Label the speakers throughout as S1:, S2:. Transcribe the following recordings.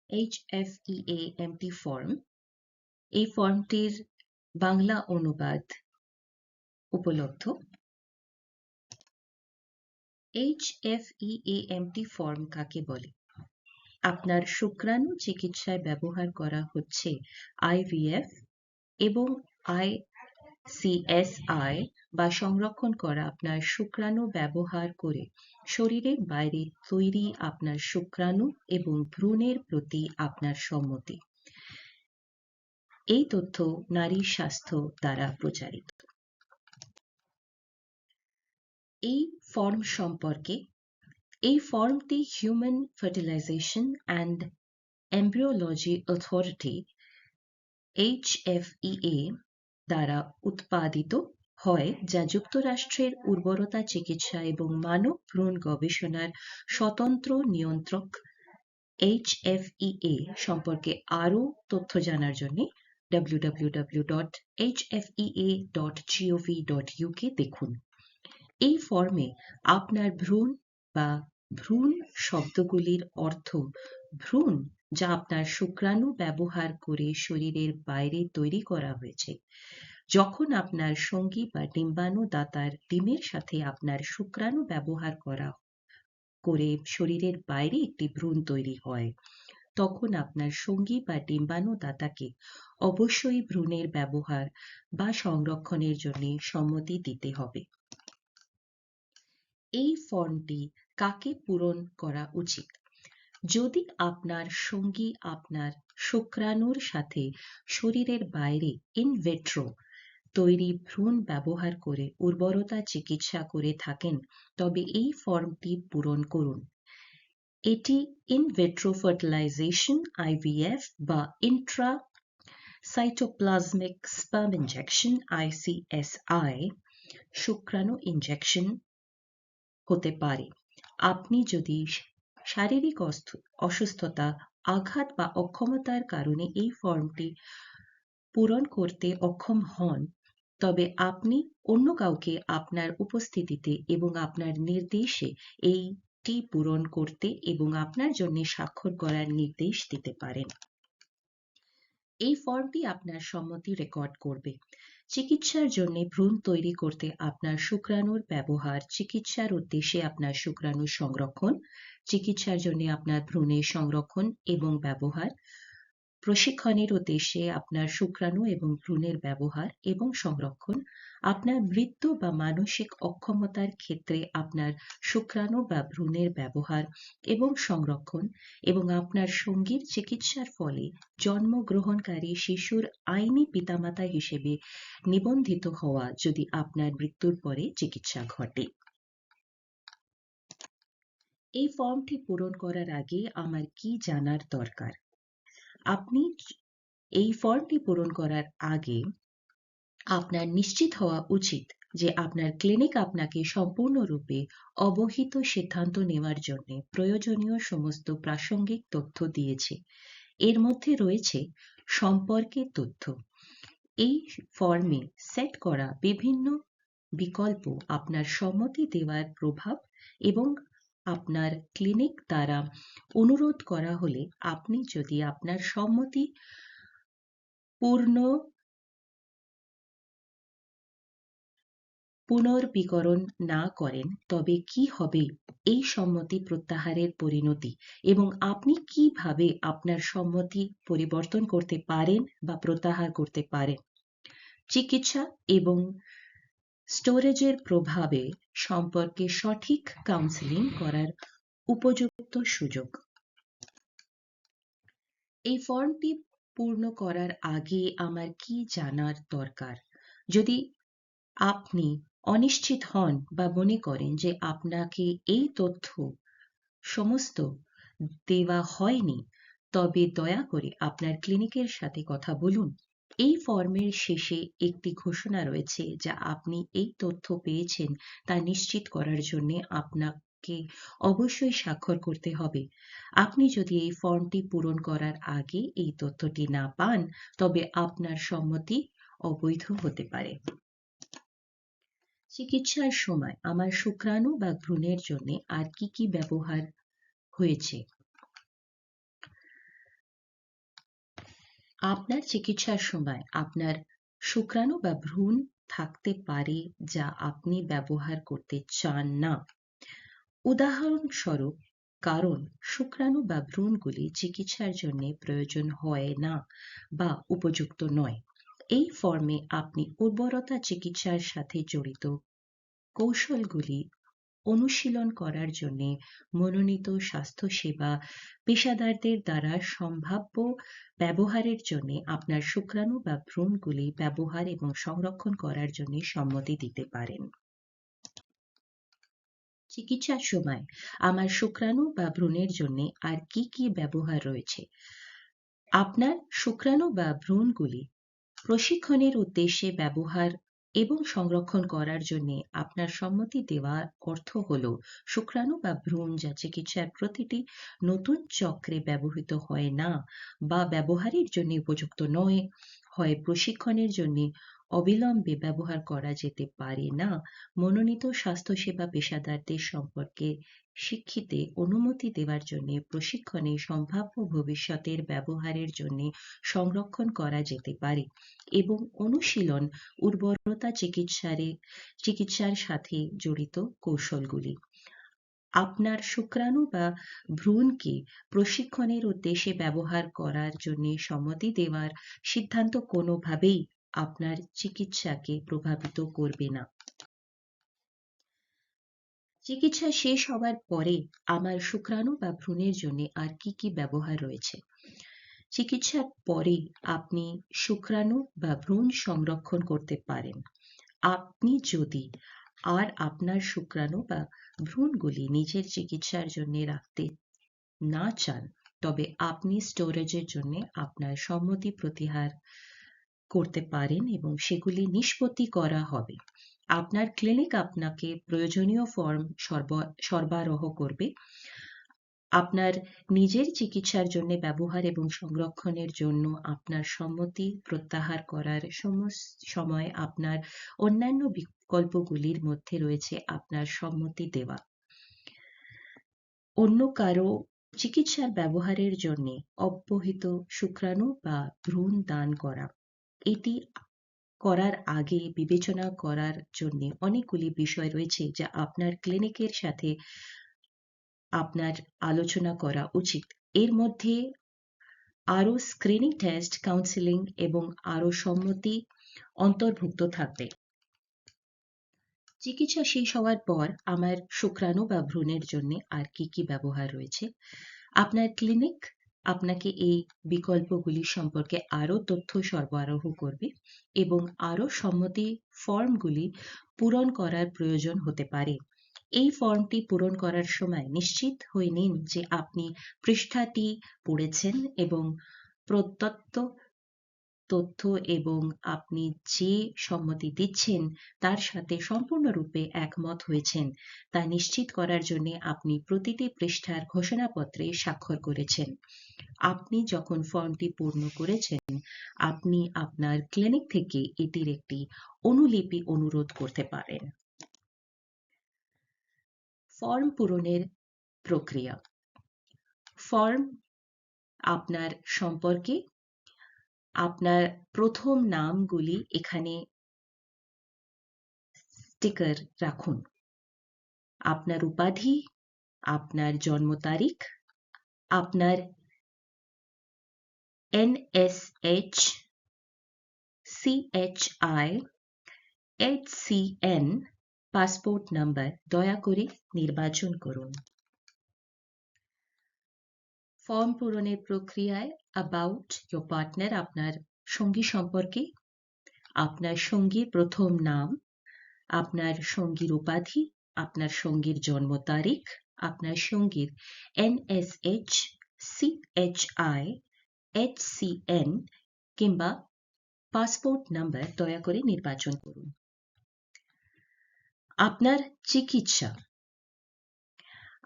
S1: HFEA-MT form. এই ফর্মটির বাংলা অনুবাদ উপলব্ধ। HFEA-MT ফর্ম কাকে বলে? আপনার শুক্রাণু চিকিৎসায় ব্যবহার করা হচ্ছে IVF এবং ICSI বা সংরক্ষণ করা আপনার শুক্রাণু ব্যবহার করে শরীরের বাইরে তৈরি আপনার শুক্রাণু এবং ভ্রূণের প্রতি আপনার সম্মতি। এই তথ্য নারী স্বাস্থ্য দ্বারা প্রচারিত। এই ফর্ম সম্পর্কে, এই ফর্মটি human fertilisation and embryology authority HFEA দ্বারা উৎপাদিত হয়, যা যুক্তরাষ্ট্রের উর্বরতা চিকিৎসা এবং মানব ভ্রূণ গবেষণার স্বতন্ত্র নিয়ন্ত্রক। HFEA সম্পর্কে আরও তথ্য জানার জন্য www.hfea.gov.uk দেখুন। এই ফর্মে আপনার ভ্রূণ বা ভ্রূণ শব্দগুলির অর্থ ভ্রূণ, যা আপনার শুক্রাণু ব্যবহার করে শরীরের বাইরে তৈরি করা হয়েছে। যখন আপনার সঙ্গী বা ডিম্বাণুদাতার ডিমের সাথে আপনার শুক্রাণু ব্যবহার করে শরীরের বাইরে একটি ভ্রূণ তৈরি হয়, তখন আপনার সঙ্গী বা ডিম্বাণুদাতাকে অবশ্যই ভ্রূণের ব্যবহার বা সংরক্ষণের জন্য সম্মতি দিতে হবে। এই ফর্মটি কাকে পূরণ করা উচিত? যদি আপনার সঙ্গী আপনার শুক্রাণুর সাথে শরীরের বাইরে ইন ভিট্রো তৈরি ভ্রূণ ব্যবহার করে উর্বরতা চিকিৎসা করে থাকেন, তবে এই ফর্মটি পূরণ করুন। এটি ইন ভিট্রো ফার্টিলাইজেশন IVF বা Intra cytoplasmic sperm injection ICSI শুক্রাণু ইনজেকশন হতে পারে। আপনি যদি শারীরিক অসুস্থতা, আঘাত বা অক্ষমতার কারণে এই ফর্মটি পূরণ করতে অক্ষম হন, তবে আপনি অন্য কাউকে আপনার উপস্থিতিতে এবং আপনার নির্দেশে এইটি পূরণ করতে এবং আপনার জন্য স্বাক্ষর করার নির্দেশ দিতে পারেন। এই ফর্মটি আপনার সম্মতি রেকর্ড করবে। চিকিৎসার জন্য ভ্রূণ তৈরি করতে আপনার শুক্রাণুর ব্যবহার, চিকিৎসার উদ্দেশ্যে আপনার শুক্রাণু সংরক্ষণ, চিকিৎসার জন্য আপনার ভ্রূণের সংরক্ষণ এবং ব্যবহার, প্রশিক্ষণের উদ্দেশ্যে আপনার শুক্রাণু এবং ভ্রূণের ব্যবহার এবং সংরক্ষণ, আপনার মৃত্যু বা মানসিক অক্ষমতার ক্ষেত্রে আপনার শুক্রাণু বা ভ্রূণের ব্যবহার এবং সংরক্ষণ, এবং আপনার সঙ্গীর চিকিৎসার ফলে জন্মগ্রহণকারী শিশুর আইনি পিতামাতা হিসেবে নিবন্ধিত হওয়া যদি আপনার মৃত্যুর পরে চিকিৎসা ঘটে। এই ফর্মটি পূরণ করার আগে আমার কি জানার দরকার? আপনি এই ফর্মটি পূরণ করার আগে আপনার নিশ্চিত হওয়া উচিত যে আপনার ক্লিনিক আপনাকে সম্পূর্ণরূপে অবহিত সিদ্ধান্ত নেওয়ার জন্য প্রয়োজনীয় সমস্ত প্রাসঙ্গিক তথ্য দিয়েছে। এর মধ্যে রয়েছে সম্পর্কের তথ্য। এই ফর্মে সেট করা বিভিন্ন বিকল্প আপনার সম্মতি দেওয়ার প্রভাব এবং আপনার ক্লিনিক দ্বারা অনুরোধ করা হলে আপনি যদি আপনার সম্মতি পুনর্বিকরণ না করেন, তবে কি হবে এই সম্মতি প্রত্যাহারের পরিণতি এবং আপনি কিভাবে আপনার সম্মতি পরিবর্তন করতে পারেন বা প্রত্যাহার করতে পারেন। চিকিৎসা এবং স্টোরেজের প্রভাবে সম্পর্কে সঠিক কাউন্সেলিং করার উপযুক্ত সুযোগ। এই ফর্মটি পূর্ণ করার আগে আমার কি জানার দরকার? যদি আপনি অনিশ্চিত হন বা মনে করেন যে আপনাকে এই তথ্য সমস্ত দেওয়া হয়নি, তবে দয়া করে আপনার ক্লিনিকের সাথে কথা বলুন। এই ফর্মের শেষে একটি ঘোষণা রয়েছে যা আপনি এই তথ্য পেয়েছেন তা নিশ্চিত করার জন্য আপনাকে অবশ্যই স্বাক্ষর করতে হবে। আপনি যদি এই ফর্মটি পূরণ করার আগে এই তথ্যটি না পান, তবে আপনার সম্মতি অবৈধ হতে পারে। চিকিৎসার সময় আমার শুক্রাণু বা ভ্রূণের জন্য আর কি ব্যবহার হয়েছে? আপনার চিকিৎসার সময় আপনার শুক্রাণু বা ভ্রূণ থাকতে পারে যা আপনি ব্যবহার করতে চান না। উদাহরণস্বরূপ, কারণ শুক্রাণু বা ভ্রূণগুলি চিকিৎসার জন্য প্রয়োজন হয় না বা উপযুক্ত নয়। এই ফর্মে আপনি উর্বরতা চিকিৎসার সাথে জড়িত কৌশলগুলি অনুশীলন করার জন্য মনোনীত স্বাস্থ্যসেবা পেশাদারদের দ্বারা সম্ভাব্য ব্যবহারের জন্য আপনার শুক্রাণু বা ভ্রূণগুলি ব্যবহার এবং সংরক্ষণ করার জন্য সম্মতি দিতে পারেন। চিকিৎসার সময় আমার শুক্রাণু বা ভ্রূণের জন্য আর কি কি ব্যবহার রয়েছে? আপনার শুক্রাণু বা ভ্রূণগুলি প্রশিক্ষণের উদ্দেশ্যে ব্যবহার এবং সংরক্ষণ করার জন্য আপনার সম্মতি দেওয়ার অর্থ হল শুক্রাণু বা ভ্রূণ যা চিকিৎসার প্রতিটি নতুন চক্রে ব্যবহৃত হয় না বা ব্যবহারের জন্য উপযুক্ত নয়, হয় প্রশিক্ষণের জন্য অবিলম্বে ব্যবহার করা যেতে পারে না, মনোনীত স্বাস্থ্যসেবা পেশাদারদের সম্পর্কে শিক্ষিতে অনুমতি দেওয়ার জন্য প্রশিক্ষণে সম্ভাব্য ভবিষ্যতের ব্যবহারের জন্য সংরক্ষণ করা যেতে পারে, এবং অনুশীলন উর্বরতা চিকিৎসার সাথে জড়িত কৌশলগুলি। আপনার শুক্রাণু বা ভ্রূণকে প্রশিক্ষণের উদ্দেশ্যে ব্যবহার করার জন্য সম্মতি দেওয়ার সিদ্ধান্ত কোনোভাবেই আপনার চিকিৎসাকে প্রভাবিত করবে না। চিকিৎসা শেষ হওয়ার পরে আমার শুক্রাণু বা ভ্রূণের জন্য আর কি কি ব্যবহার রয়েছে? চিকিৎসার পরে আপনি শুক্রাণু বা ভ্রূণ সংরক্ষণ করতে পারেন। আপনি যদি আর আপনার শুক্রাণু বা ভ্রূণগুলি নিজের চিকিৎসার জন্য রাখতে না চান, তবে আপনি স্টোরেজের জন্য আপনার সম্মতি প্রত্যাহার করতে পারেন এবং সেগুলি নিষ্পত্তি করা হবে। আপনার ক্লিনিক আপনাকে প্রয়োজনীয় ফর্ম সরবরাহ করবে। আপনার নিজের চিকিৎসার জন্য ব্যবহার এবং সংরক্ষণের জন্য আপনার সম্মতি প্রত্যাহার করার সময় আপনার অন্যান্য বিকল্পগুলির মধ্যে রয়েছে আপনার সম্মতি দেওয়া অন্য কারো চিকিৎসার ব্যবহারের জন্য অব্যবহৃত শুক্রাণু বা ভ্রূণ দান করা। এটি করার আগে বিবেচনা করার জন্য অনেকগুলি বিষয় রয়েছে যা আপনার ক্লিনিকের সাথে আপনার আলোচনা করা উচিত। এর মধ্যে আরও স্ক্রিনিং টেস্ট, কাউন্সেলিং এবং আরও সম্মতি অন্তর্ভুক্ত থাকবে। চিকিৎসা শেষ হওয়ার পর আমার শুক্রাণু বা ভ্রূণের জন্য আর কি কি ব্যবহার রয়েছে? আপনার ক্লিনিক আপনাকে এই বিকল্পগুলি সম্পর্কে আরও তথ্য সরবরাহ করবে এবং আরও সম্মতি ফর্মগুলি পূরণ করার প্রয়োজন হতে পারে। এই ফর্মটি পূরণ করার সময় নিশ্চিত হয়ে নিন যে আপনি পৃষ্ঠাটি পড়েছেন এবং প্রদত্ত তথ্য এবং আপনি যে সম্মতি দিচ্ছেন তার সাথে সম্পূর্ণরূপে একমত হয়েছেন তা নিশ্চিত করার জন্য আপনি প্রতিটি পৃষ্ঠার ঘোষণাপত্রে স্বাক্ষর করেছেন। আপনি যখন ফর্মটি পূর্ণ করেছেন, আপনি আপনার ক্লিনিক থেকে এটির একটি অনুলিপি অনুরোধ করতে পারেন। ফর্ম পূরণের প্রক্রিয়া। ফর্ম আপনার সম্পর্কে আপনার প্রথম নামগুলি এখানে স্টিকার রাখুন। আপনার উপাধি, আপনার জন্ম তারিখ, আপনার NSH, CHI, HCN passport number দয়া করে নির্বাচন করুন। ফর্ম পূরণের প্রক্রিয়ায় অ্যাবাউট ইয়োর পার্টনার আপনার সঙ্গী সম্পর্কে, আপনার সঙ্গীর প্রথম নাম, আপনার সঙ্গীর উপাধি, আপনার সঙ্গীর জন্ম তারিখ, আপনার সঙ্গীর NSH, CHI, HCN কিংবা পাসপোর্ট নাম্বার দয়া করে নির্বাচন করুন। আপনার চিকিৎসা।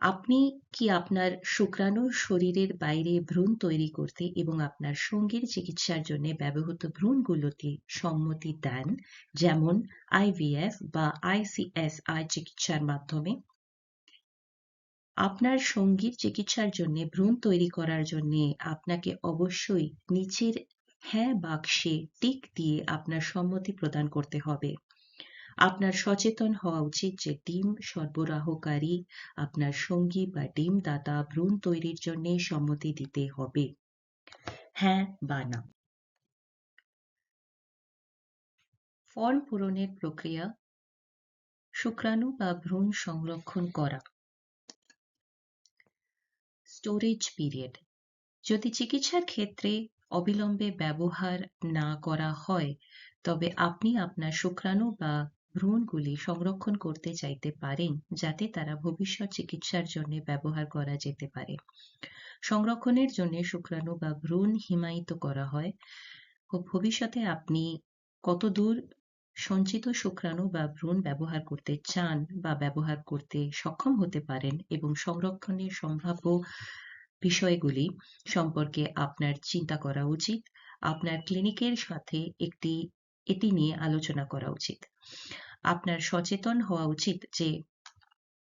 S1: আপনি কি আপনার শুক্রাণু শরীরের বাইরে ভ্রূণ তৈরি করতে এবং আপনার সঙ্গীর চিকিৎসার জন্য ব্যবহৃত ভ্রূণগুলোতে সম্মতি দেন, যেমন IVF বা ICSI চিকিৎসার মাধ্যমে? আপনার সঙ্গীর চিকিৎসার জন্য ভ্রূণ তৈরি করার জন্য আপনাকে অবশ্যই নিচের হ্যাঁ বাক্সে টিক দিয়ে আপনার সম্মতি প্রদান করতে হবে। আপনার সচেতন হওয়া উচিত যে ডিম সরবরাহকারী আপনার সঙ্গী বা ডিমদাতা ভ্রূণ তৈরির জন্য সম্মতি দিতে হবে। হ্যাঁ বা না। ফর্ম পূরণের প্রক্রিয়া: শুক্রাণু বা ভ্রূণ সংরক্ষণ করা। স্টোরেজ পিরিয়ড: যদি চিকিৎসার ক্ষেত্রে অবিলম্বে ব্যবহার না করা হয়, তবে আপনি আপনার শুক্রাণু বা ভ্রূণগুলি সংরক্ষণ করতে চাইতে পারেন যাতে তারা ভবিষ্যৎ চিকিৎসার জন্য ব্যবহার করা যেতে পারে। সংরক্ষণের জন্য শুক্রাণু বা ভ্রূণ হিমায়িত করা হয়। ভবিষ্যতে আপনি কতদূর সঞ্চিত শুক্রাণু বা ভ্রূণ ব্যবহার করতে চান বা ব্যবহার করতে সক্ষম হতে পারেন এবং সংরক্ষণের সম্ভাব্য বিষয়গুলি সম্পর্কে আপনার চিন্তা করা উচিত। আপনার ক্লিনিকের সাথে এটি নিয়ে আলোচনা করা উচিত। আপনার সচেতন হওয়া উচিত যে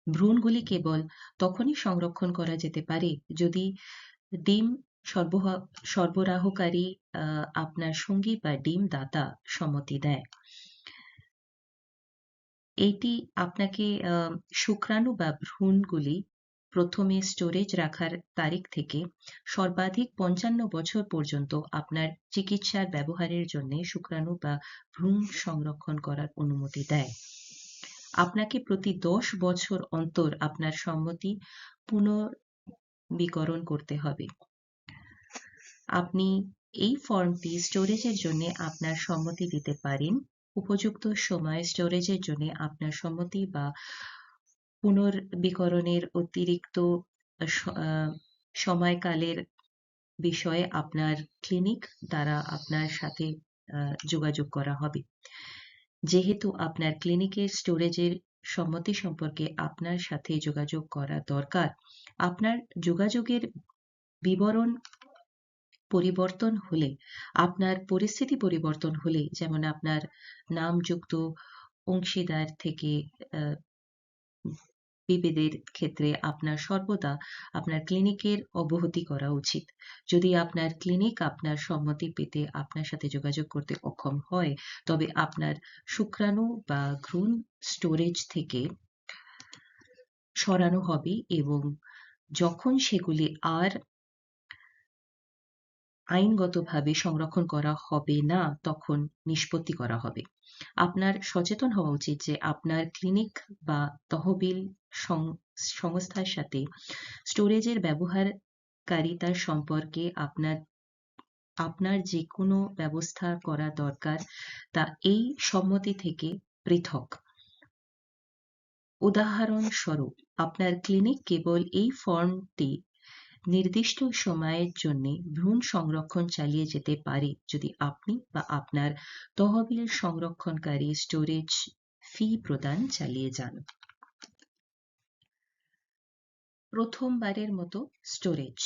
S1: ভ্রূণগুলি কেবল তখনই সংরক্ষণ করা যেতে পারে যদি ডিম সরবরাহকারী আপনার সঙ্গী বা ডিমদাতা সম্মতি দেয়। এটি আপনাকে শুক্রাণু বা ভ্রূণগুলি প্রথমে স্টোরেজ রাখার তারিখ থেকে সর্বাধিক ৫৫ বছর পর্যন্ত আপনার চিকিৎসার ব্যবহারের জন্য শুক্রাণু বা ভ্রূণ সংরক্ষণ করার অনুমতি দেয়। আপনাকে প্রতি ১০ বছর অন্তর আপনার সম্মতি পুনর্বীকরণ করতে হবে। আপনি এই ফর্মটি স্টোরেজের জন্য আপনার সম্মতি দিতে পারেন। উপযুক্ত সময়ে স্টোরেজের জন্য আপনার সম্মতি বা পুনর্বীকরণের অতিরিক্ত সময়কালের বিষয়ে আপনার ক্লিনিক দ্বারা আপনার সাথে যোগাযোগ করা হবে। যেহেতু আপনার ক্লিনিকের স্টোরেজের সম্মতি সম্পর্কে আপনার সাথে যোগাযোগ করা দরকার, আপনার যোগাযোগের বিবরণ পরিবর্তন হলে, আপনার পরিস্থিতি পরিবর্তন হলে, যেমন আপনার নামযুক্ত অংশীদার থেকে বিভেদের ক্ষেত্রে আপনার সর্বদা আপনার ক্লিনিকের অবহিত করা উচিত। যদি আপনার ক্লিনিক আপনার সম্মতি পেতে আপনার সাথে যোগাযোগ করতে অক্ষম হয়, তবে আপনার শুক্রাণু বা ভ্রূণ স্টোরেজ থেকে সরানো হবে এবং যখন সেগুলি আর আইনগতভাবে সংরক্ষণ করা হবে না, তখন নিষ্পত্তি করা হবে। আপনার সচেতন হওয়া উচিত যে আপনার ক্লিনিক বা তহবিল সংস্থার সাথে স্টোরেজের ব্যবহারকারিতা সম্পর্কে আপনার যে কোনো ব্যবস্থা করা দরকার তা এই সম্মতি থেকে পৃথক। উদাহরণস্বরূপ, আপনার ক্লিনিক কেবল এই ফর্মটি নির্দিষ্ট সময়ের জন্য ভ্রূণ সংরক্ষণ চালিয়ে যেতে পারে যদি আপনি বা আপনার তহবিল সংরক্ষণকারী স্টোরেজ ফি প্রদান চালিয়ে যান। প্রথমবারের মতো স্টোরেজ: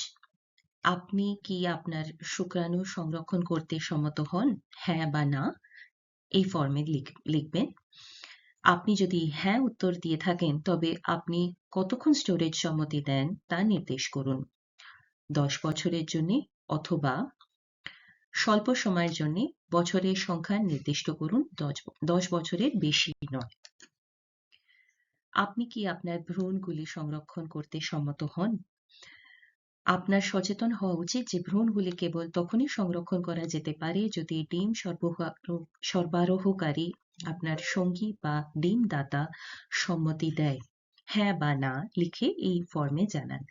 S1: আপনি কি আপনার শুক্রাণু সংরক্ষণ করতে সম্মত হন? হ্যাঁ বা না এই ফর্মে লিখবেন। আপনি যদি হ্যাঁ উত্তর দিয়ে থাকেন, তবে আপনি কতক্ষণ স্টোরেজ সম্মতি দেন তা নির্দেশ করুন। ১০ বছরের জন্য অথবা স্বল্প সময়ের জন্য বছরের সংখ্যা নির্দিষ্ট করুন, ১০ বছরের বেশি নয়। আপনি কি আপনার ভ্রূণগুলি সংরক্ষণ করতে সম্মত হন? আপনার সচেতন হওয়া উচিত যে ভ্রূণগুলি কেবল তখনই সংরক্ষণ করা যেতে পারে যদি ডিম সরবরাহকারী আপনার সঙ্গী বা ডিমদাতা সম্মতি দেয়। হ্যাঁ বা না লিখে এই ফর্মে জানান।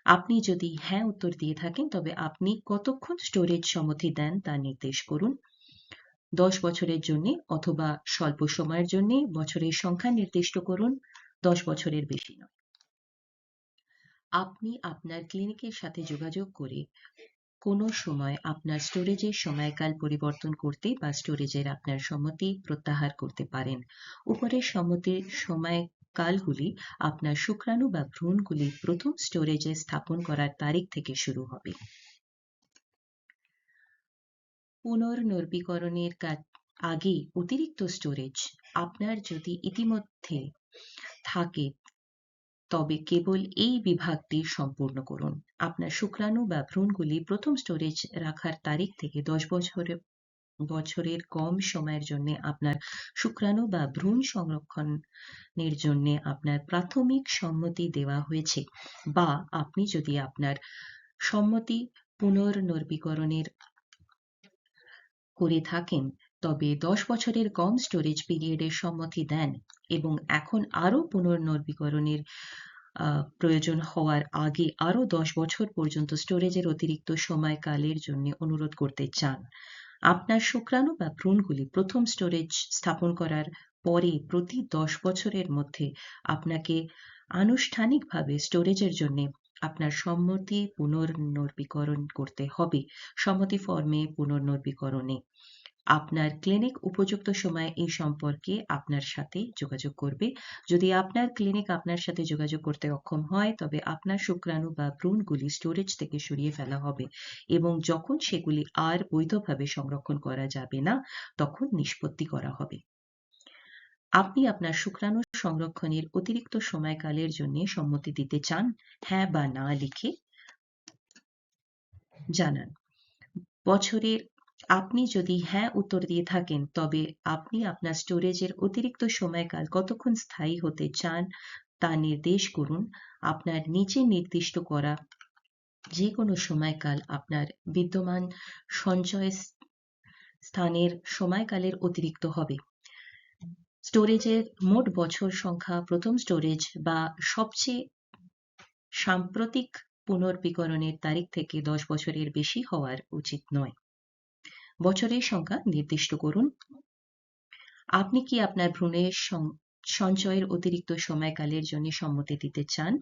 S1: আপনি যদি হ্যাঁ উত্তর দিয়ে থাকেন, তবে আপনি কতক্ষণ স্টোরেজ সম্মতি দেন তা নির্দেশ করুন। ১০ বছরের জন্য অথবা স্বল্প সময়ের জন্য বছরের সংখ্যা নির্দিষ্ট করুন, ১০ বছরের বেশি নয়। আপনি আপনার ক্লিনিকের সাথে যোগাযোগ করে কোনো সময় আপনার স্টোরেজের সময়কাল পরিবর্তন করতে বা স্টোরেজের আপনার সম্মতি প্রত্যাহার করতে পারেন। উপরের সম্মতির সময়কালগুলি আপনার শুক্রাণু বা ভ্রূণগুলি প্রথম স্টোরেজে স্থাপন করার তারিখ থেকে শুরু হবে। পুনর্নবীকরণের আগে অতিরিক্ত স্টোরেজ: আপনার যদি ইতিমধ্যে থাকে তবে কেবল এই বিভাগটি সম্পূর্ণ করুন। আপনার শুক্রাণু বা ভ্রূণগুলি প্রথম স্টোরেজ রাখার তারিখ থেকে 10 বছরের কম সময়ের জন্য আপনার শুক্রাণু বা ভ্রূণ সংরক্ষণের জন্য আপনার প্রাথমিক সম্মতি দেওয়া হয়েছে, বা আপনি যদি আপনার সম্মতি পুনর্নবীকরণের করে থাকেন, তবে 10 বছরের কম স্টোরেজ পিরিয়ডের সম্মতি দেন এবং এখন আরও পুনর্নবীকরণের প্রয়োজন হওয়ার আগে আরও 10 বছর পর্যন্ত স্টোরেজের অতিরিক্ত সময়কালের জন্য অনুরোধ করতে চান। আপনার শুক্রাণু বা ভ্রূণগুলি প্রথম স্টোরেজ স্থাপন করার পরে প্রতি 10 বছরের মধ্যে আপনাকে আনুষ্ঠানিকভাবে স্টোরেজের জন্য আপনার সম্মতি পুনর্নবীকরণ করতে হবে। সম্মতি ফর্মে পুনর্নবীকরণে আপনার ক্লিনিক উপযুক্ত সময়ে এই সম্পর্কে আপনার সাথে যোগাযোগ করবে। যদি আপনার ক্লিনিক আপনার সাথে যোগাযোগ করতে অক্ষম হয়, তবে আপনার শুক্রাণু বা ভ্রূণগুলি স্টোরেজ থেকে সরিয়ে ফেলা হবে এবং যখন সেগুলি আর বৈধভাবে সংরক্ষণ করা যাবে না, তখন নিষ্পত্তি করা হবে। আপনি আপনার শুক্রাণু সংরক্ষণের অতিরিক্ত সময়কালের জন্য সম্মতি দিতে চান? হ্যাঁ বা না লিখে জানান। বছরের আপনি যদি হ্যাঁ উত্তর দিয়ে থাকেন, তবে আপনি আপনার স্টোরেজের অতিরিক্ত সময়কাল কতক্ষণ স্থায়ী হতে চান তা নির্দেশ করুন। আপনার নিচে নির্দিষ্ট করা যে কোনো সময়কাল আপনার বিদ্যমান সঞ্চয় স্থানের সময়কালের অতিরিক্ত হবে। স্টোরেজের মোট বছর সংখ্যা প্রথম স্টোরেজ বা সবচেয়ে সাম্প্রতিক পুনর্বীকরণের তারিখ থেকে 10 বছরের বেশি হওয়ার উচিত নয়। বছরের সংখ্যা নির্দিষ্ট করুন। আপনি কি আপনার ভ্রূণের সঞ্চয়ের অতিরিক্ত সময়কালের জন্য সম্মতি দিতে চান?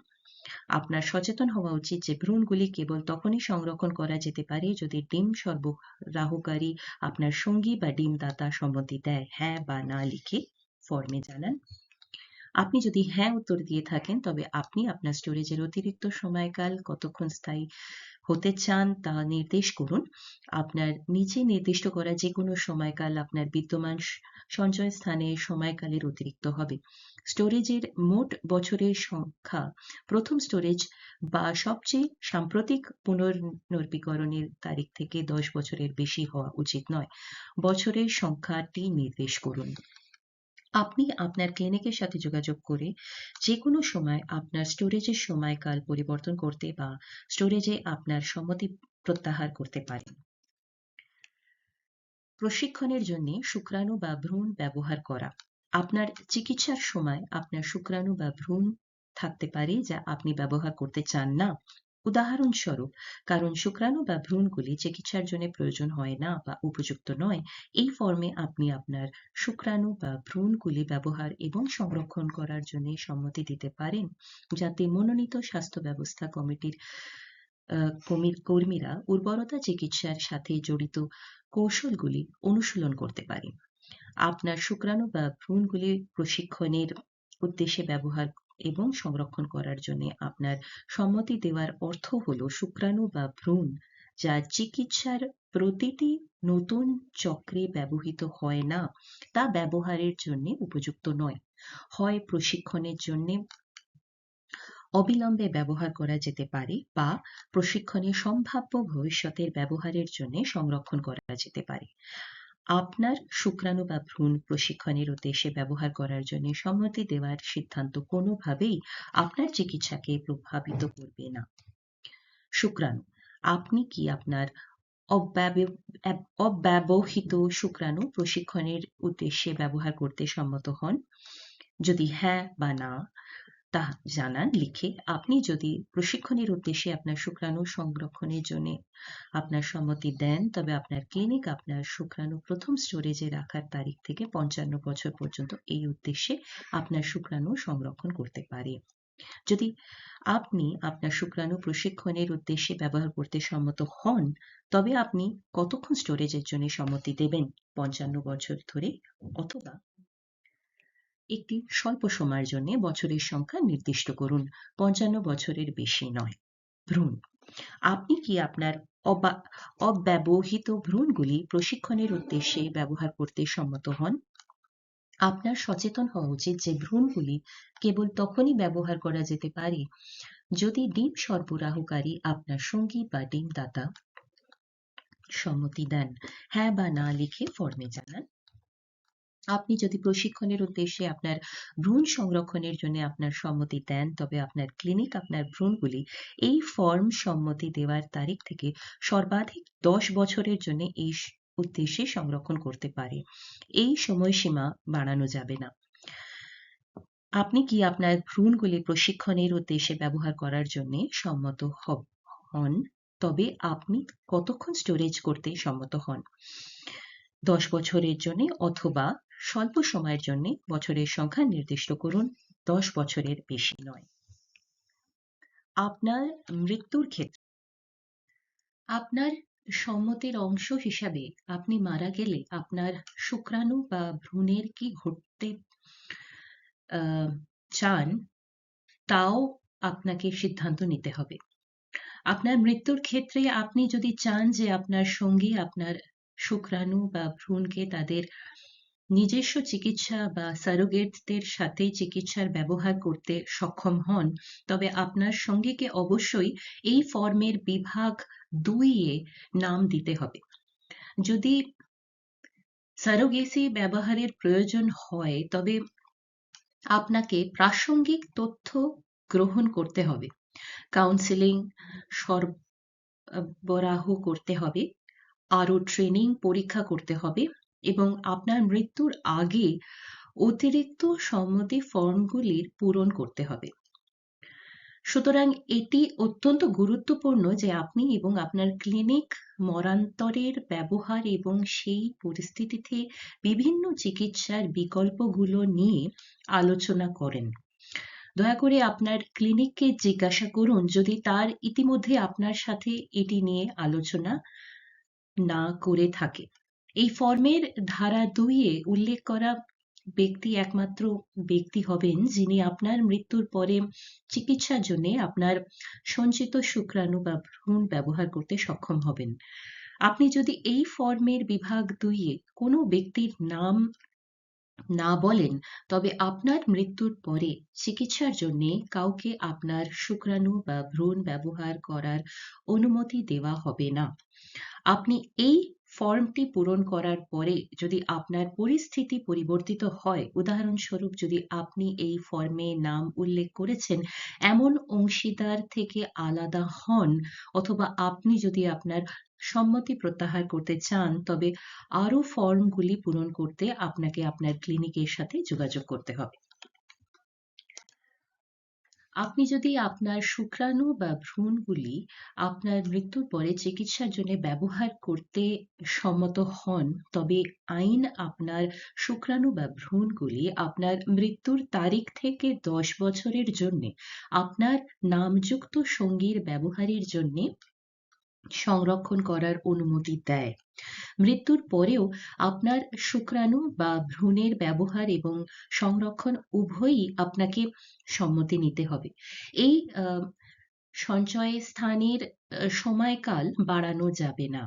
S1: আপনার সচেতন হওয়া উচিত যে ভ্রূণগুলি কেবল তখনই সংরক্ষণ করা যেতে পারে যদি ডিম সরবরাহকারী আপনার সঙ্গী বা ডিমদাতা সম্মতি দেয়। হ্যাঁ বা না লিখে ফর্মে জানান। আপনি যদি হ্যাঁ উত্তর দিয়ে থাকেন, তবে আপনি আপনার স্টোরেজের অতিরিক্ত সময়কাল কতক্ষণ স্থায়ী হতে চান তা নির্দেশ করুন। আপনার নিচে নির্দিষ্ট করা যে কোনো সময়কাল আপনার বিদ্যমান সঞ্চয় স্থানের সময়কালের অতিরিক্ত হবে। স্টোরেজের মোট বছরের সংখ্যা প্রথম স্টোরেজ বা সবচেয়ে সাম্প্রতিক পুনর্নবীকরণের তারিখ থেকে 10 বছরের বেশি হওয়া উচিত নয়। বছরের সংখ্যাটি নির্দেশ করুন। আপনি আপনার ক্লিনিকের সাথে যোগাযোগ করে যে কোনো সময় আপনার স্টোরেজের সময়কাল পরিবর্তন করতে বা স্টোরেজে আপনার সম্মতি প্রত্যাহার করতে পারেন। প্রশিক্ষণের জন্য শুক্রাণু বা ভ্রূণ ব্যবহার করা। আপনার চিকিৎসার সময় আপনার শুক্রাণু বা ভ্রূণ থাকতে পারে যা আপনি ব্যবহার করতে চান না। উদাহরণস্বরূপ, কারণ শুক্রাণু বা ভ্রূণগুলি চিকিৎসার জন্য প্রয়োজন হয় না বা উপযুক্ত নয়, এই ফর্মে আপনি আপনার শুক্রাণু বা ভ্রূণগুলি ব্যবহার এবং সংরক্ষণ করার জন্য সম্মতি দিতে পারেন, যাতে মনোনীত স্বাস্থ্য ব্যবস্থা কর্মীরা উর্বরতা চিকিৎসার সাথে জড়িত কৌশলগুলি অনুশীলন করতে পারে। আপনার শুক্রাণু বা ভ্রূণগুলি প্রশিক্ষণের উদ্দেশ্যে ব্যবহার এবং সংরক্ষণ করার জন্য আপনার সম্মতি দেওয়ার অর্থ হল শুক্রাণু বা ভ্রূণ যা চিকিৎসার প্রতিটি নতুন চক্রে ব্যবহৃত হয় না, তা ব্যবহারের জন্য উপযুক্ত নয়। হয় প্রশিক্ষণের জন্য অবিলম্বে ব্যবহার করা যেতে পারে, বা প্রশিক্ষণের সম্ভাব্য ভবিষ্যতের ব্যবহারের জন্য সংরক্ষণ করা যেতে পারে। আপনার শুক্রাণু বা ভ্রূণ প্রশিক্ষণের উদ্দেশ্যে ব্যবহার করার জন্য সম্মতি দেওয়ার সিদ্ধান্ত কোনোভাবেই আপনার চিকিৎসাকে প্রভাবিত করবে না। শুক্রাণু। আপনি কি আপনার অব্যবহৃত শুক্রাণু প্রশিক্ষণের উদ্দেশ্যে ব্যবহার করতে সম্মত হন? যদি হ্যাঁ বা না তা জানান লিখে। আপনি যদি প্রশিক্ষণের উদ্দেশ্যে আপনার শুক্রাণু সংরক্ষণের জন্য আপনার সম্মতি দেন, তবে আপনার ক্লিনিক আপনার শুক্রাণু প্রথম স্টোরেজে রাখার তারিখ থেকে 55 বছর পর্যন্ত এই উদ্দেশ্যে আপনার শুক্রাণু সংরক্ষণ করতে পারে। যদি আপনি আপনার শুক্রাণু প্রশিক্ষণের উদ্দেশ্যে ব্যবহার করতে সম্মত হন, তবে আপনি কতক্ষণ স্টোরেজের জন্য সম্মতি দেবেন? 55 বছর ধরে, অথবা একটি স্বল্প সময়ের জন্য বছরের সংখ্যা নির্দিষ্ট করুন। 55 বছরের বেশি নয়। ভ্রূণ। আপনি কি আপনার অব্যবহৃত ভ্রূণগুলি প্রশিক্ষণের উদ্দেশ্যে ব্যবহার করতে সম্মত হন? আপনার সচেতন হওয়া উচিত যে ভ্রূণগুলি কেবল তখনই ব্যবহার করা যেতে পারে যদি ডিম সরবরাহকারী আপনার সঙ্গী বা ডিমদাতা সম্মতি দেন। হ্যাঁ বা না লিখে ফর্মে জানান। আপনি যদি প্রশিক্ষণের উদ্দেশ্যে আপনার ভ্রূণ সংরক্ষণের জন্য আপনার সম্মতি দেন, তবে আপনার ক্লিনিক আপনার ভ্রূণগুলি এই ফর্ম সম্মতি দেওয়ার তারিখ থেকে সর্বাধিক 10 বছরের জন্য এই উদ্দেশ্যে সংরক্ষণ করতে পারে। এই সময়সীমা বাড়ানো যাবে না। আপনি কি আপনার ভ্রূণগুলি প্রশিক্ষণের উদ্দেশ্যে ব্যবহার করার জন্য সম্মত হন, তবে আপনি কতক্ষণ স্টোরেজ করতে সম্মত হন? 10 বছরের জন্য অথবা স্বল্প সময়ের জন্য বছরের সংখ্যা নির্দিষ্ট করুন, 10 বছরের বেশি নয়। আপনার মৃত্যুর ক্ষেত্রে আপনার সম্মতির অংশ হিসাবে আপনি মারা গেলে আপনার শুক্রাণু বা ভ্রূণের কি ঘটতে চান তাও আপনাকে সিদ্ধান্ত নিতে হবে। আপনার মৃত্যুর ক্ষেত্রে আপনি যদি চান যে আপনার সঙ্গী আপনার শুক্রাণু বা ভ্রূণকে তাদের নিজস্ব চিকিৎসা বা সারোগেটদের সাথে চিকিৎসার ব্যবহার করতে সক্ষম হন, তবে আপনার সঙ্গীকে অবশ্যই এই ফর্মের বিভাগ 2 এ নাম দিতে হবে। যদি সারোগেসি ব্যবহারের প্রয়োজন হয়, তবে আপনাকে প্রাসঙ্গিক তথ্য গ্রহণ করতে হবে, কাউন্সেলিং সরবরাহ করতে হবে, আরও ট্রেনিং পরীক্ষা করতে হবে এবং আপনার মৃত্যুর আগে অতিরিক্ত সম্মতি ফর্মগুলির পূরণ করতে হবে। সুতরাং এটি অত্যন্ত গুরুত্বপূর্ণ যে আপনি এবং আপনার ক্লিনিক মরান্তরের ব্যবহার এবং সেই পরিস্থিতিতে বিভিন্ন চিকিৎসার বিকল্পগুলো নিয়ে আলোচনা করেন। দয়া করে আপনার ক্লিনিককে জিজ্ঞাসা করুন যদি তার ইতিমধ্যে আপনার সাথে এটি নিয়ে আলোচনা না করে থাকে। এই ফর্মের ধারা 2 এ উল্লেখ করা ব্যক্তি একমাত্র ব্যক্তি হবেন যিনি আপনার মৃত্যুর পরে চিকিৎসার জন্য আপনার সঞ্চিত শুক্রাণু বা ভ্রূণ ব্যবহার করতে সক্ষম হবেন। আপনি যদি এই ফর্মের বিভাগ 2 এ কোনো ব্যক্তির নাম না বলেন, তবে আপনার মৃত্যুর পরে চিকিৎসার জন্য কাউকে আপনার শুক্রাণু বা ভ্রূণ ব্যবহার করার অনুমতি দেওয়া হবে না। আপনি এই ফর্মটি পূরণ করার পরে যদি আপনার পরিস্থিতি পরিবর্তিত হয়, উদাহরণস্বরূপ যদি আপনি এই ফর্মে নাম উল্লেখ করেছেন এমন অংশীদার থেকে আলাদা হন, অথবা আপনি যদি আপনার সম্মতি প্রত্যাহার করতে চান, তবে আরও ফর্মগুলি পূরণ করতে আপনাকে আপনার ক্লিনিকের সাথে যোগাযোগ করতে হবে। আপনি যদি আপনার শুক্রাণু বা ভ্রূণগুলি আপনার মৃত্যুর পরে চিকিৎসার জন্য ব্যবহার করতে সম্মত হন, তবে আইন আপনার শুক্রাণু বা ভ্রূণগুলি আপনার মৃত্যুর তারিখ থেকে 10 বছরের জন্য আপনার নামযুক্ত সঙ্গীর ব্যবহারের জন্য সংরক্ষণ করার অনুমতি দেয়। মৃত্যুর পরেও আপনার শুক্রাণু বা ভ্রূণের ব্যবহার এবং সংরক্ষণ উভয়ই আপনাকে সম্মতি নিতে হবে। এই সঞ্চয় স্থানের সময়কাল বাড়ানো যাবে না।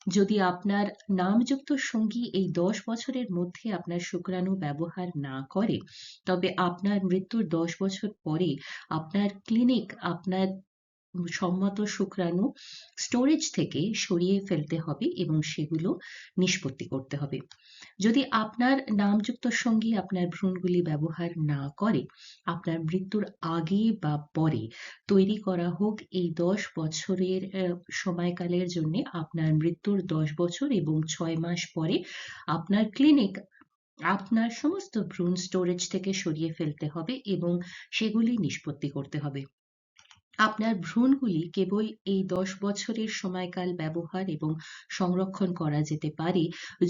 S1: যদি আপনার নামযুক্ত সঙ্গী এই 10 বছরের মধ্যে আপনার শুক্রাণু ব্যবহার না করে, তবে আপনার মৃত্যুর 10 বছর পরে আপনার ক্লিনিক আপনার সম্মত শুক্রাণু স্টোরেজ থেকে সরিয়ে ফেলতে হবে এবং সেগুলো নিষ্পত্তি করতে হবে। যদি আপনার নামযুক্ত সঙ্গী আপনার ভ্রূণগুলি ব্যবহার না করে, আপনার মৃত্যুর আগে বা পরে তৈরি করা হোক এই 10 বছরের সময়কালের জন্য আপনার মৃত্যুর 10 বছর এবং 6 মাস পরে আপনার ক্লিনিক আপনার সমস্ত ভ্রূণ স্টোরেজ থেকে সরিয়ে ফেলতে হবে এবং সেগুলি নিষ্পত্তি করতে হবে। আপনার ভ্রূণগুলি কেবল এই 10 বছরের সময়কাল ব্যবহার এবং সংরক্ষণ করা যেতে পারে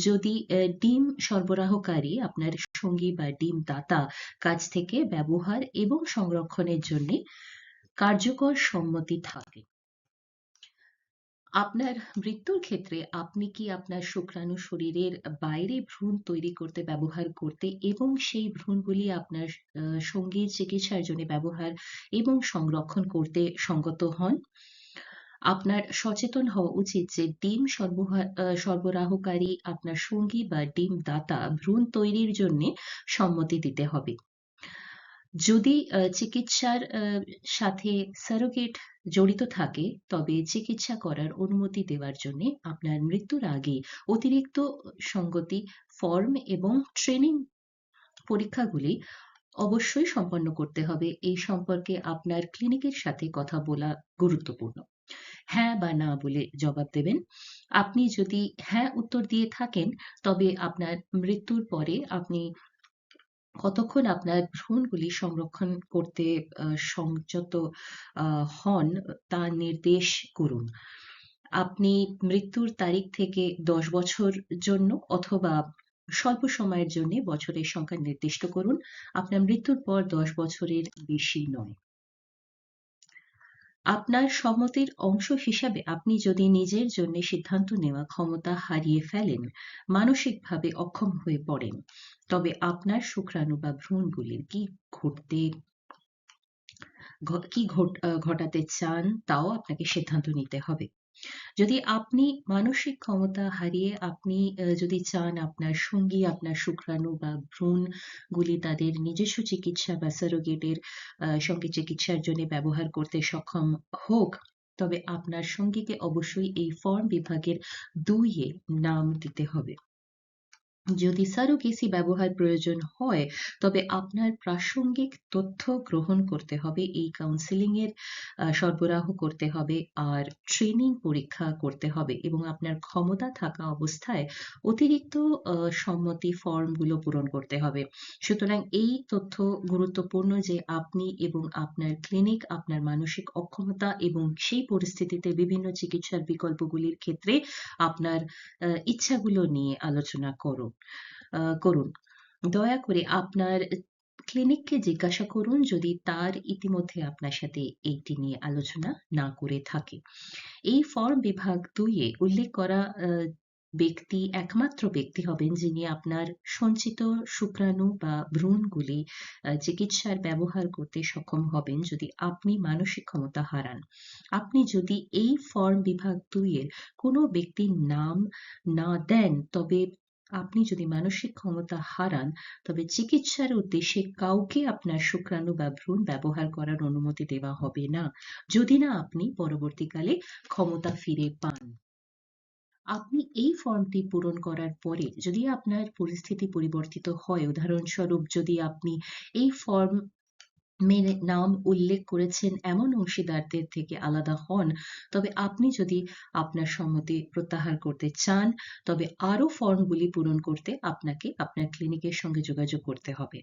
S1: যদি ডিম সরবরাহকারী আপনার সঙ্গী বা ডিমদাতা কাছ থেকে ব্যবহার এবং সংরক্ষণের জন্য কার্যকর সম্মতি থাকে। আপনার মৃত্যুর ক্ষেত্রে আপনি কি আপনার শুক্রাণু শরীরের বাইরে ভ্রূণ তৈরি করতে ব্যবহার করতে এবং সেই ভ্রূণগুলি আপনার সঙ্গীর চিকিৎসার জন্য ব্যবহার এবং সংরক্ষণ করতে সঙ্গত হন? আপনার সচেতন হওয়া উচিত যে ডিম সরবরাহকারী আপনার সঙ্গী বা ডিম দাতা ভ্রূণ তৈরির জন্য সম্মতি দিতে হবে। যদি চিকিৎসার সাথে সারোগেট জড়িত থাকে, তবে চিকিৎসা করার অনুমতি দেওয়ার জন্য আপনার মৃত্যুর আগে অতিরিক্ত সঙ্গতি ফর্ম এবং ট্রেনিং পরীক্ষাগুলি অবশ্যই সম্পন্ন করতে হবে। এই সম্পর্কে আপনার ক্লিনিকের সাথে কথা বলা গুরুত্বপূর্ণ। হ্যাঁ বা না বলে জবাব দেবেন। আপনি যদি হ্যাঁ উত্তর দিয়ে থাকেন, তবে আপনার মৃত্যুর পরে আপনি কতক্ষণ আপনার ভ্রূণগুলি সংরক্ষণ করতে সংযত হন তা নির্দেশ করুন। আপনি মৃত্যুর তারিখ থেকে 10 বছর জন্য অথবা স্বল্প সময়ের জন্য বছরের সংখ্যা নির্দিষ্ট করুন। আপনার মৃত্যুর পর 10 বছরের বেশি নয়। আপনার সম্মতির অংশ হিসাবে আপনি যদি নিজের জন্য সিদ্ধান্ত নেওয়া ক্ষমতা হারিয়ে ফেলেন, মানসিকভাবে অক্ষম হয়ে পড়েন, তবে আপনার শুক্রাণু বা ভ্রূণগুলির কি ঘটাতে চান তাও আপনাকে সিদ্ধান্ত নিতে হবে। যদি আপনি মানসিক ক্ষমতা হারিয়ে আপনি যদি চান আপনার সঙ্গী আপনার শুক্রাণু বা ভ্রূণগুলি তাদের নিজস্ব চিকিৎসা বা সারোগেটের সঙ্গে চিকিৎসার জন্য ব্যবহার করতে সক্ষম হোক, তবে আপনার সঙ্গীকে অবশ্যই এই ফর্ম বিভাগের 2 এ নাম দিতে হবে। যদি সারোগেসি ব্যবহার প্রয়োজন হয়, তবে আপনার প্রাসঙ্গিক তথ্য গ্রহণ করতে হবে, এই কাউন্সেলিং এর সরবরাহ করতে হবে, আর ট্রেনিং পরীক্ষা করতে হবে এবং আপনার ক্ষমতা থাকা অবস্থায় অতিরিক্ত সম্মতি ফর্মগুলো পূরণ করতে হবে। সুতরাং এই তথ্য গুরুত্বপূর্ণ যে আপনি এবং আপনার ক্লিনিক আপনার মানসিক অক্ষমতা এবং সেই পরিস্থিতিতে বিভিন্ন চিকিৎসার বিকল্পগুলির ক্ষেত্রে আপনার ইচ্ছাগুলো নিয়ে আলোচনা করুন। দয়া করে আপনার ক্লিনিককে জিজ্ঞাসা করুন যদি তার ইতিমধ্যে আপনার সাথে এইটি নিয়ে আলোচনা না করে থাকে। এই ফর্ম বিভাগ 2 এ উল্লেখ করা ব্যক্তি একমাত্র ব্যক্তি হবেন যিনি আপনার সঞ্চিত শুক্রাণু বা ভ্রূণগুলি চিকিৎসার ব্যবহার করতে সক্ষম হবেন যদি আপনি মানসিক ক্ষমতা হারান। আপনি যদি এই ফর্ম বিভাগ 2 এর কোনো ব্যক্তির নাম না দেন, তবে আপনি যদি মানসিক ক্ষমতা হারান, তবে চিকিৎসার উদ্দেশ্যে কাউকে আপনার শুক্রাণু বা ভ্রূণ ব্যবহার করার অনুমতি দেওয়া হবে না, যদি না আপনি পরবর্তীকালে ক্ষমতা ফিরে পান। আপনি এই ফর্মটি পূরণ করার পরে যদি আপনার পরিস্থিতি পরিবর্তিত হয়, উদাহরণস্বরূপ যদি আপনি এই ফর্ম মেনে নাম উল্লেখ করেছেন এমন অংশীদারদের থেকে আলাদা হন, তবে আপনি যদি আপনার সম্মতি প্রত্যাহার করতে চান, তবে আরও ফর্মগুলি পূরণ করতে আপনাকে আপনার ক্লিনিকের সঙ্গে যোগাযোগ করতে হবে।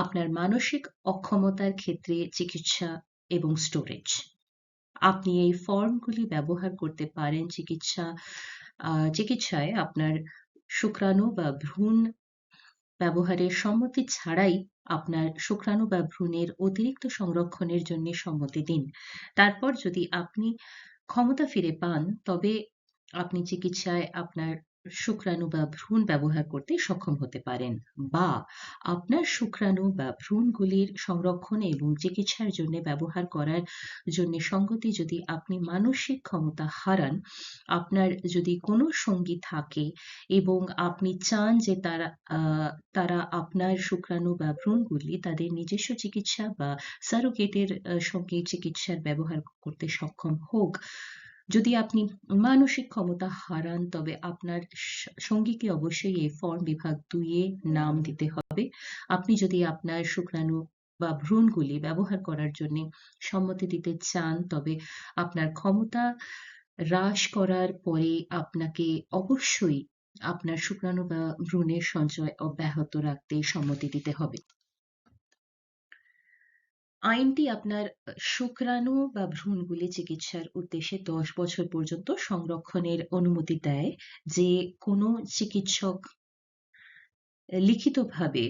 S1: আপনার মানসিক অক্ষমতার ক্ষেত্রে চিকিৎসা এবং স্টোরেজ। আপনি এই ফর্মগুলি ব্যবহার করতে পারেন চিকিৎসায় আপনার শুক্রাণু বা ভ্রূণ ব্যবহারের সম্মতি ছাড়াই আপনার শুক্রাণু বা ভ্রূণের অতিরিক্ত সংরক্ষণের জন্য সম্মতি দিন। তারপর যদি আপনি ক্ষমতা ফিরে পান, তবে আপনি চিকিৎসায় আপনার শুক্রাণু বা ভ্রূণ ব্যবহার করতে সক্ষম হতে পারেন, বা আপনার শুক্রাণু বা ভ্রূণগুলির সংরক্ষণ এবং চিকিৎসার জন্য ব্যবহার করার জন্য সঙ্গতি যদি আপনি মানসিক ক্ষমতা হারান, আপনার যদি কোনো সঙ্গী থাকে এবং আপনি চান যে তারা আপনার শুক্রাণু বা ভ্রূণগুলি তাদের নিজস্ব চিকিৎসা বা সারোগেটের সঙ্গে চিকিৎসার ব্যবহার করতে সক্ষম হোক, যদি আপনি মানসিক ক্ষমতা হারান, তবে আপনার সঙ্গীকে অবশ্যই এই ফর্ম বিভাগ 2 এ নাম দিতে হবে। আপনি যদি আপনার শুক্রাণু বা ভ্রূণগুলি ব্যবহার করার জন্য সম্মতি দিতে চান, তবে আপনার ক্ষমতা হ্রাস করার পরে আপনাকে অবশ্যই আপনার শুক্রাণু বা ভ্রূণের সঞ্চয় অব্যাহত রাখতে সম্মতি দিতে হবে। আইনটি আপনার শুক্রাণু বা ভ্রূণগুলি চিকিৎসার উদ্দেশ্যে 10 বছর পর্যন্ত সংরক্ষণের অনুমতি দেয়, যে কোনো চিকিৎসক লিখিতভাবে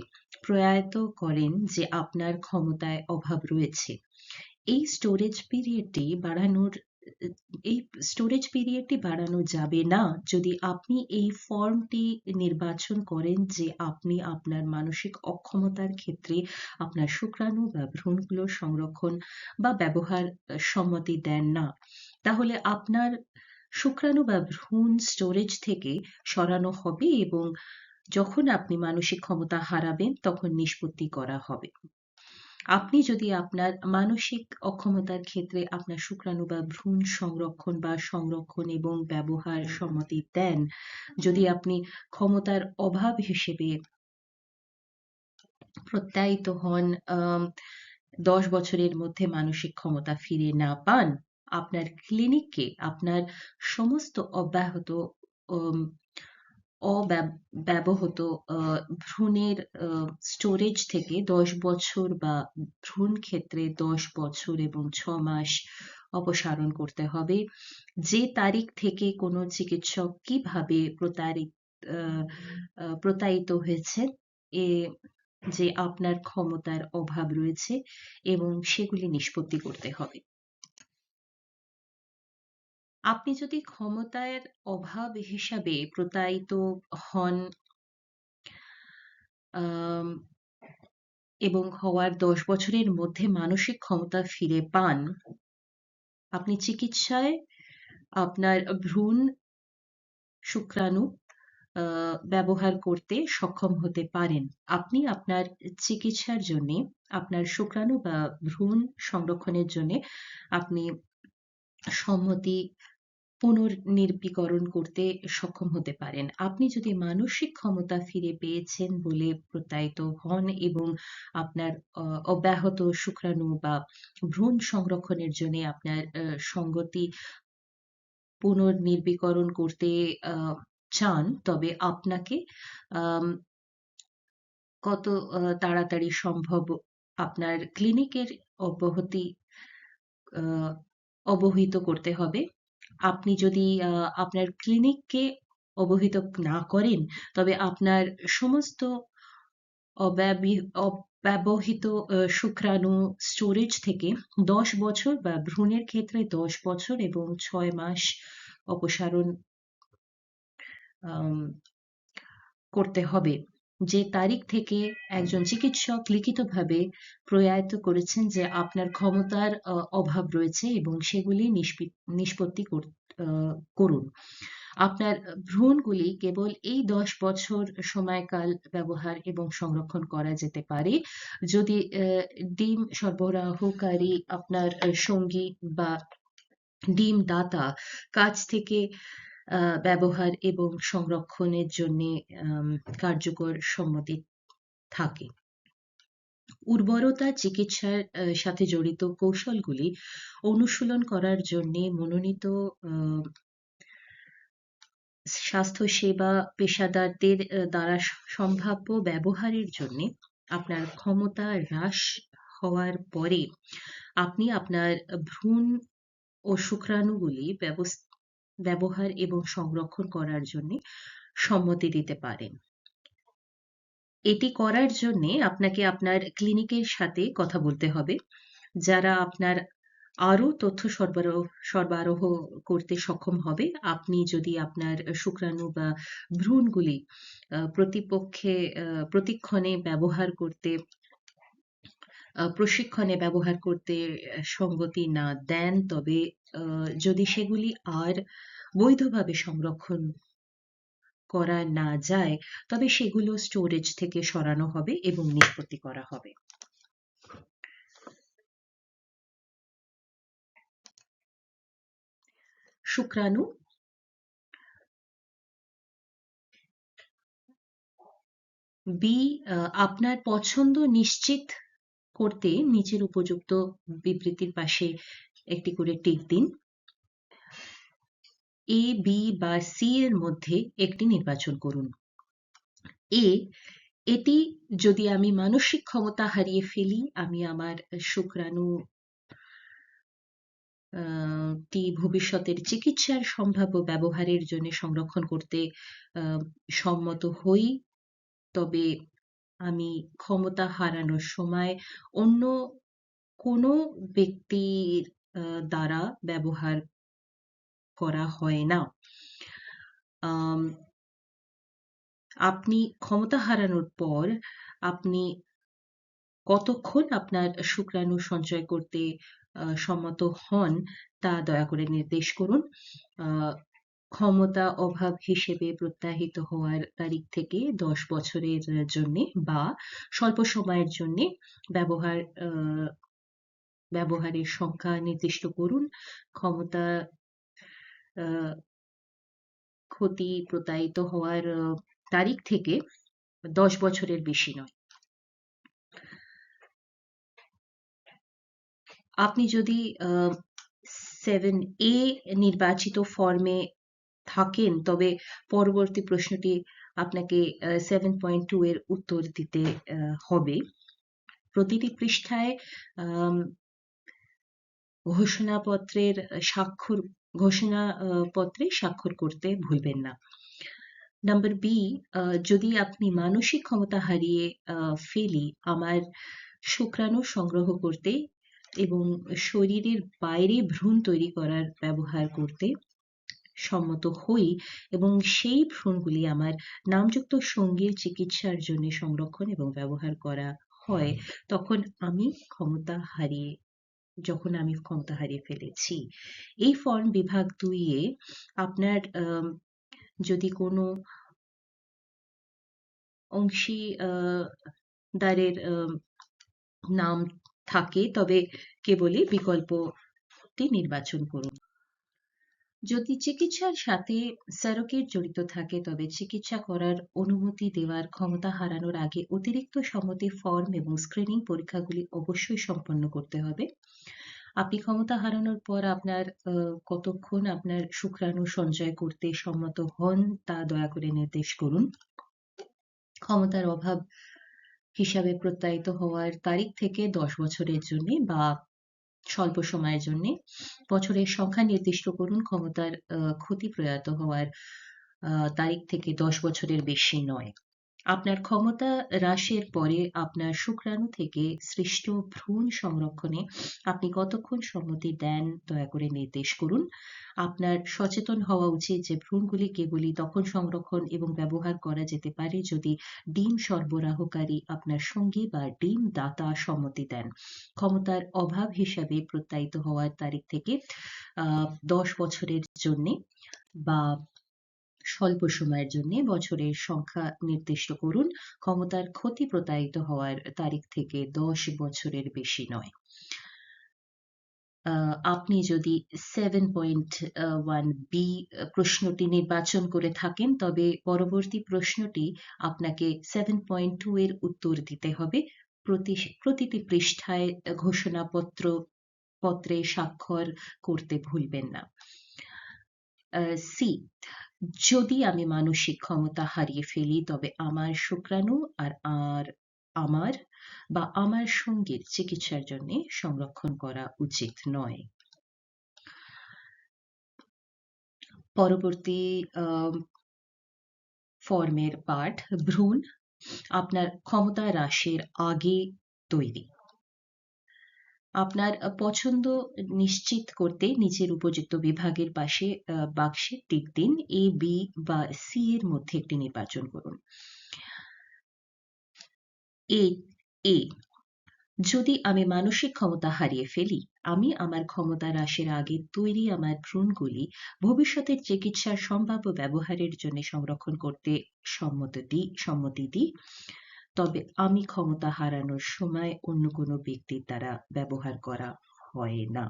S1: প্রয়াত করেন যে আপনার ক্ষমতায় অভাব রয়েছে। এই স্টোরেজ পিরিয়ডটি বাড়ানো যাবে না যদি আপনি এই ফর্মটি নির্বাচন করেন যে আপনি আপনার মানসিক অক্ষমতার ক্ষেত্রে আপনার শুক্রাণু বা ভ্রূণগুলোর সংরক্ষণ বা ব্যবহার সম্মতি দেন না। তাহলে আপনার শুক্রাণু বা ভ্রূণ স্টোরেজ থেকে সরানো হবে এবং যখন আপনি মানসিক ক্ষমতা হারাবেন তখন নিষ্পত্তি করা হবে। আপনি যদি আপনার মানসিক অক্ষমতার ক্ষেত্রে আপনার শুক্রাণু বা ভ্রূণ সংরক্ষণ এবং ব্যবহার সম্মতি দেন, যদি আপনি ক্ষমতার অভাব হিসেবে প্রত্যায়িত হন, 10 বছরের মধ্যে মানসিক ক্ষমতা ফিরে না পান, আপনার ক্লিনিককে আপনার সমস্ত উম, অব্যবহত ভ্রূণের স্টোরেজ থেকে 10 বছর বা ভ্রূণ ক্ষেত্রে 10 বছর এবং 6 মাস অপসারণ করতে হবে। যে তারিখ থেকে কোনো চিকিৎসক কিভাবে প্রতারিত হয়েছে, এ যে আপনার ক্ষমতার অভাব রয়েছে এবং সেগুলি নিষ্পত্তি করতে হবে। আপনি যদি ক্ষমতার অভাব হিসাবে প্রতারিত হন আম, এবং হওয়ার 10 বছরের মধ্যে মানসিক ক্ষমতা ফিরে পান, আপনি চিকিৎসায় আপনার ভ্রূণ শুক্রাণু ব্যবহার করতে সক্ষম হতে পারেন। আপনি আপনার চিকিৎসার জন্য, আপনার শুক্রাণু বা ভ্রূণ সংরক্ষণের জন্য আপনি সম্মতি পুনর্নির্বীকরণ করতে সক্ষম হতে পারেন। আপনি যদি মানসিক ক্ষমতা ফিরে পেয়েছেন বলে প্রত্যায়িত হন এবং আপনার অব্যাহত শুক্রাণু বা ভ্রূণ সংরক্ষণের জন্য আপনার সঙ্গতি পুনর্নির্বীকরণ করতে চান, তবে আপনাকে আম, কত তাড়াতাড়ি সম্ভব আপনার ক্লিনিকের অব্যাহতি অবহিত করতে হবে। আপনি যদি আপনার ক্লিনিককে অবহিত না করেন, তবে আপনার সমস্ত অব্যবহৃত শুক্রাণু স্টোরেজ থেকে 10 বছর বা ভ্রূণের ক্ষেত্রে 10 বছর এবং 6 মাস অপসারণ করতে হবে। যে তারিখ থেকে একজন চিকিৎসক লিখিতভাবে প্রয়াত করেছেন যে আপনার ক্ষমতার অভাব রয়েছে এবং সেগুলি নিষ্পত্তি করুন। আপনার ভ্রূণগুলি কেবল এই 10 বছর সময়কাল ব্যবহার এবং সংরক্ষণ করা যেতে পারে যদি ডিম সরবরাহকারী আপনার সঙ্গী বা ডিম দাতা কাছ থেকে ব্যবহার এবং সংরক্ষণের জন্য কার্যকর সম্মতি থাকে। উর্বরতা চিকিৎসার সাথে জড়িত কৌশলগুলি অনুশীলন করার জন্য মনোনীত স্বাস্থ্যসেবা পেশাদারদের দ্বারা সম্ভাব্য ব্যবহারের জন্য আপনার ক্ষমতা হ্রাস হওয়ার পরে আপনি আপনার ভ্রূণ ও শুক্রাণুগুলি ব্যবহার এবং সংরক্ষণ করার জন্য সম্মতি দিতে পারেন। এটি করার জন্য আপনাকে আপনার ক্লিনিকের সাথে কথা বলতে হবে, যারা আপনার আরও তথ্য সরবরাহ করতে সক্ষম হবে। আপনি যদি আপনার শুক্রাণু বা ভ্রূণগুলি প্রশিক্ষণে ব্যবহার করতে সঙ্গতি না দেন, তবে যদি সেগুলি আর বৈধভাবে সংরক্ষণ করা না যায়, তবে সেগুলো স্টোরেজ থেকে সরানো হবে এবং নিষ্পত্তি করা হবে। শুক্রাণু আপনার পছন্দ নিশ্চিত করতে নিচের উপযুক্ত বিবৃতির পাশে একটি করে টিক দিন। এ, বি বা সি এর মধ্যে একটি নির্বাচন করুন। এ, এটি যদি আমি মানসিক ক্ষমতা হারিয়ে ফেলি, আমি আমার শুক্রাণু ভবিষ্যতের চিকিৎসার সম্ভাব্য ব্যবহারের জন্য সংরক্ষণ করতে সম্মত হই, তবে আমি ক্ষমতা হারানোর সময় অন্য কোনো ব্যক্তির দ্বারা ব্যবহার করা হয় না। আপনি ক্ষমতা হারানোর পর আপনি কতক্ষণ আপনার শুক্রাণু সঞ্চয় করতে সম্মত হন তা দয়া করে নির্দেশ করুন। ক্ষমতা অভাব হিসেবে প্রত্যাহিত হওয়ার তারিখ থেকে 10 বছরের জন্যে বা স্বল্প সময়ের জন্যে ব্যবহার ব্যবহারের সংখ্যা নির্দিষ্ট করুন। ক্ষমতা ক্ষতি প্রত্যায়িত হওয়ার তারিখ থেকে 10 বছরের বেশি নয়। আপনি যদি 7A নির্বাচিত ফর্মে থাকেন তবে পরবর্তী প্রশ্নটি আপনাকে 7.2 এর উত্তর দিতে হবে। প্রতিটি পৃষ্ঠায় ঘোষণাপত্রে স্বাক্ষর করতে ভুলবেন না। নাম্বার বি, যদি আপনি মানসিক ক্ষমতা হারিয়ে ফেলি আমার শুক্রাণু সংগ্রহ করতে এবং শরীরের বাইরে ভ্রূণ তৈরি করার ব্যবহার করতে সম্মত হই এবং সেই ভ্রূণগুলি আমার নামযুক্ত সঙ্গীর চিকিৎসার জন্য সংরক্ষণ এবং ব্যবহার করা হয় যখন আমি ক্ষমতা হারিয়ে ফেলেছি। এই ফর্ম বিভাগ 2 এ আপনার যদি কোনো অংশীদারের নাম থাকে তবে কেবলই বিকল্পটি নির্বাচন করুন। যদি চিকিৎসার সাথে সারোগেট জড়িত থাকে তবে চিকিৎসা করার অনুমতি দেওয়ার ক্ষমতা হারানোর আগে অতিরিক্ত সম্মতি ফর্ম এবং স্ক্রিনিং পরীক্ষাগুলি অবশ্যই সম্পন্ন করতে হবে। আপনি ক্ষমতা হারানোর পর আপনার কতক্ষণ আপনার শুক্রাণু সঞ্চয় করতে সম্মত হন তা দয়া করে নির্দেশ করুন। ক্ষমতার অভাব হিসাবে প্রত্যায়িত হওয়ার তারিখ থেকে 10 বছরের জন্য বা স্বল্প সময়ের জন্য বছরের সংখ্যা নির্দিষ্ট করুন। ক্ষমতার ক্ষতি প্রয়াত হওয়ার তারিখ থেকে 10 বছরের বেশি নয়। আপনার ক্ষমতা হ্রাসের পরে আপনার শুক্রাণু থেকে সৃষ্ট ভ্রূণ সংরক্ষণে আপনি কতক্ষণ সম্মতি দেন দয়া করে নির্দেশ করুন। আপনার সচেতন হওয়া উচিত যে ভ্রূণগুলি কেবলই তখন সংরক্ষণ এবং ব্যবহার করা যেতে পারে যদি ডিম সরবরাহকারী আপনার সঙ্গী বা ডিম দাতা সম্মতি দেন। ক্ষমতার অভাব হিসাবে প্রত্যায়িত হওয়ার তারিখ থেকে 10 বছরের জন্য বা স্বল্প সময়ের জন্য বছরের সংখ্যা নির্দিষ্ট করুন। ক্ষমতার ক্ষতি প্রত্যায়িত হওয়ার তারিখ থেকে 10 বছরের বেশি নয়। আপনি যদি 7.1B প্রশ্নটি নির্বাচন করে থাকেন তবে পরবর্তী প্রশ্নটি আপনাকে 7.2 এর উত্তর দিতে হবে। প্রতিটি পৃষ্ঠায় ঘোষণাপত্রে স্বাক্ষর করতে ভুলবেন না। সি, যদি আমি মানসিক ক্ষমতা হারিয়ে ফেলি তবে আমার শুক্রাণু আমার সঙ্গীর চিকিৎসার জন্য সংরক্ষণ করা উচিত নয়। পরবর্তী ফর্মের পাঠ ভ্রূণ আপনার ক্ষমতা হ্রাসের আগে তৈরি। আপনার পছন্দ নিশ্চিত করতে নিচের উপযুক্ত বিভাগের পাশে বাক্সে টিক দিন। A, B বা C এর মধ্যে একটি নির্বাচন করুন। A, যদি আমি মানসিক ক্ষমতা হারিয়ে ফেলি আমি আমার ক্ষমতা হ্রাসের আগে তৈরি আমার ভ্রূণগুলি ভবিষ্যতের চিকিৎসার সম্ভাব্য ব্যবহারের জন্য সংরক্ষণ করতে সম্মতি দিই, তবে আমি ক্ষমতা হারানোর সময় অন্য কোনো ব্যক্তির দ্বারা ব্যবহার করা হয় না।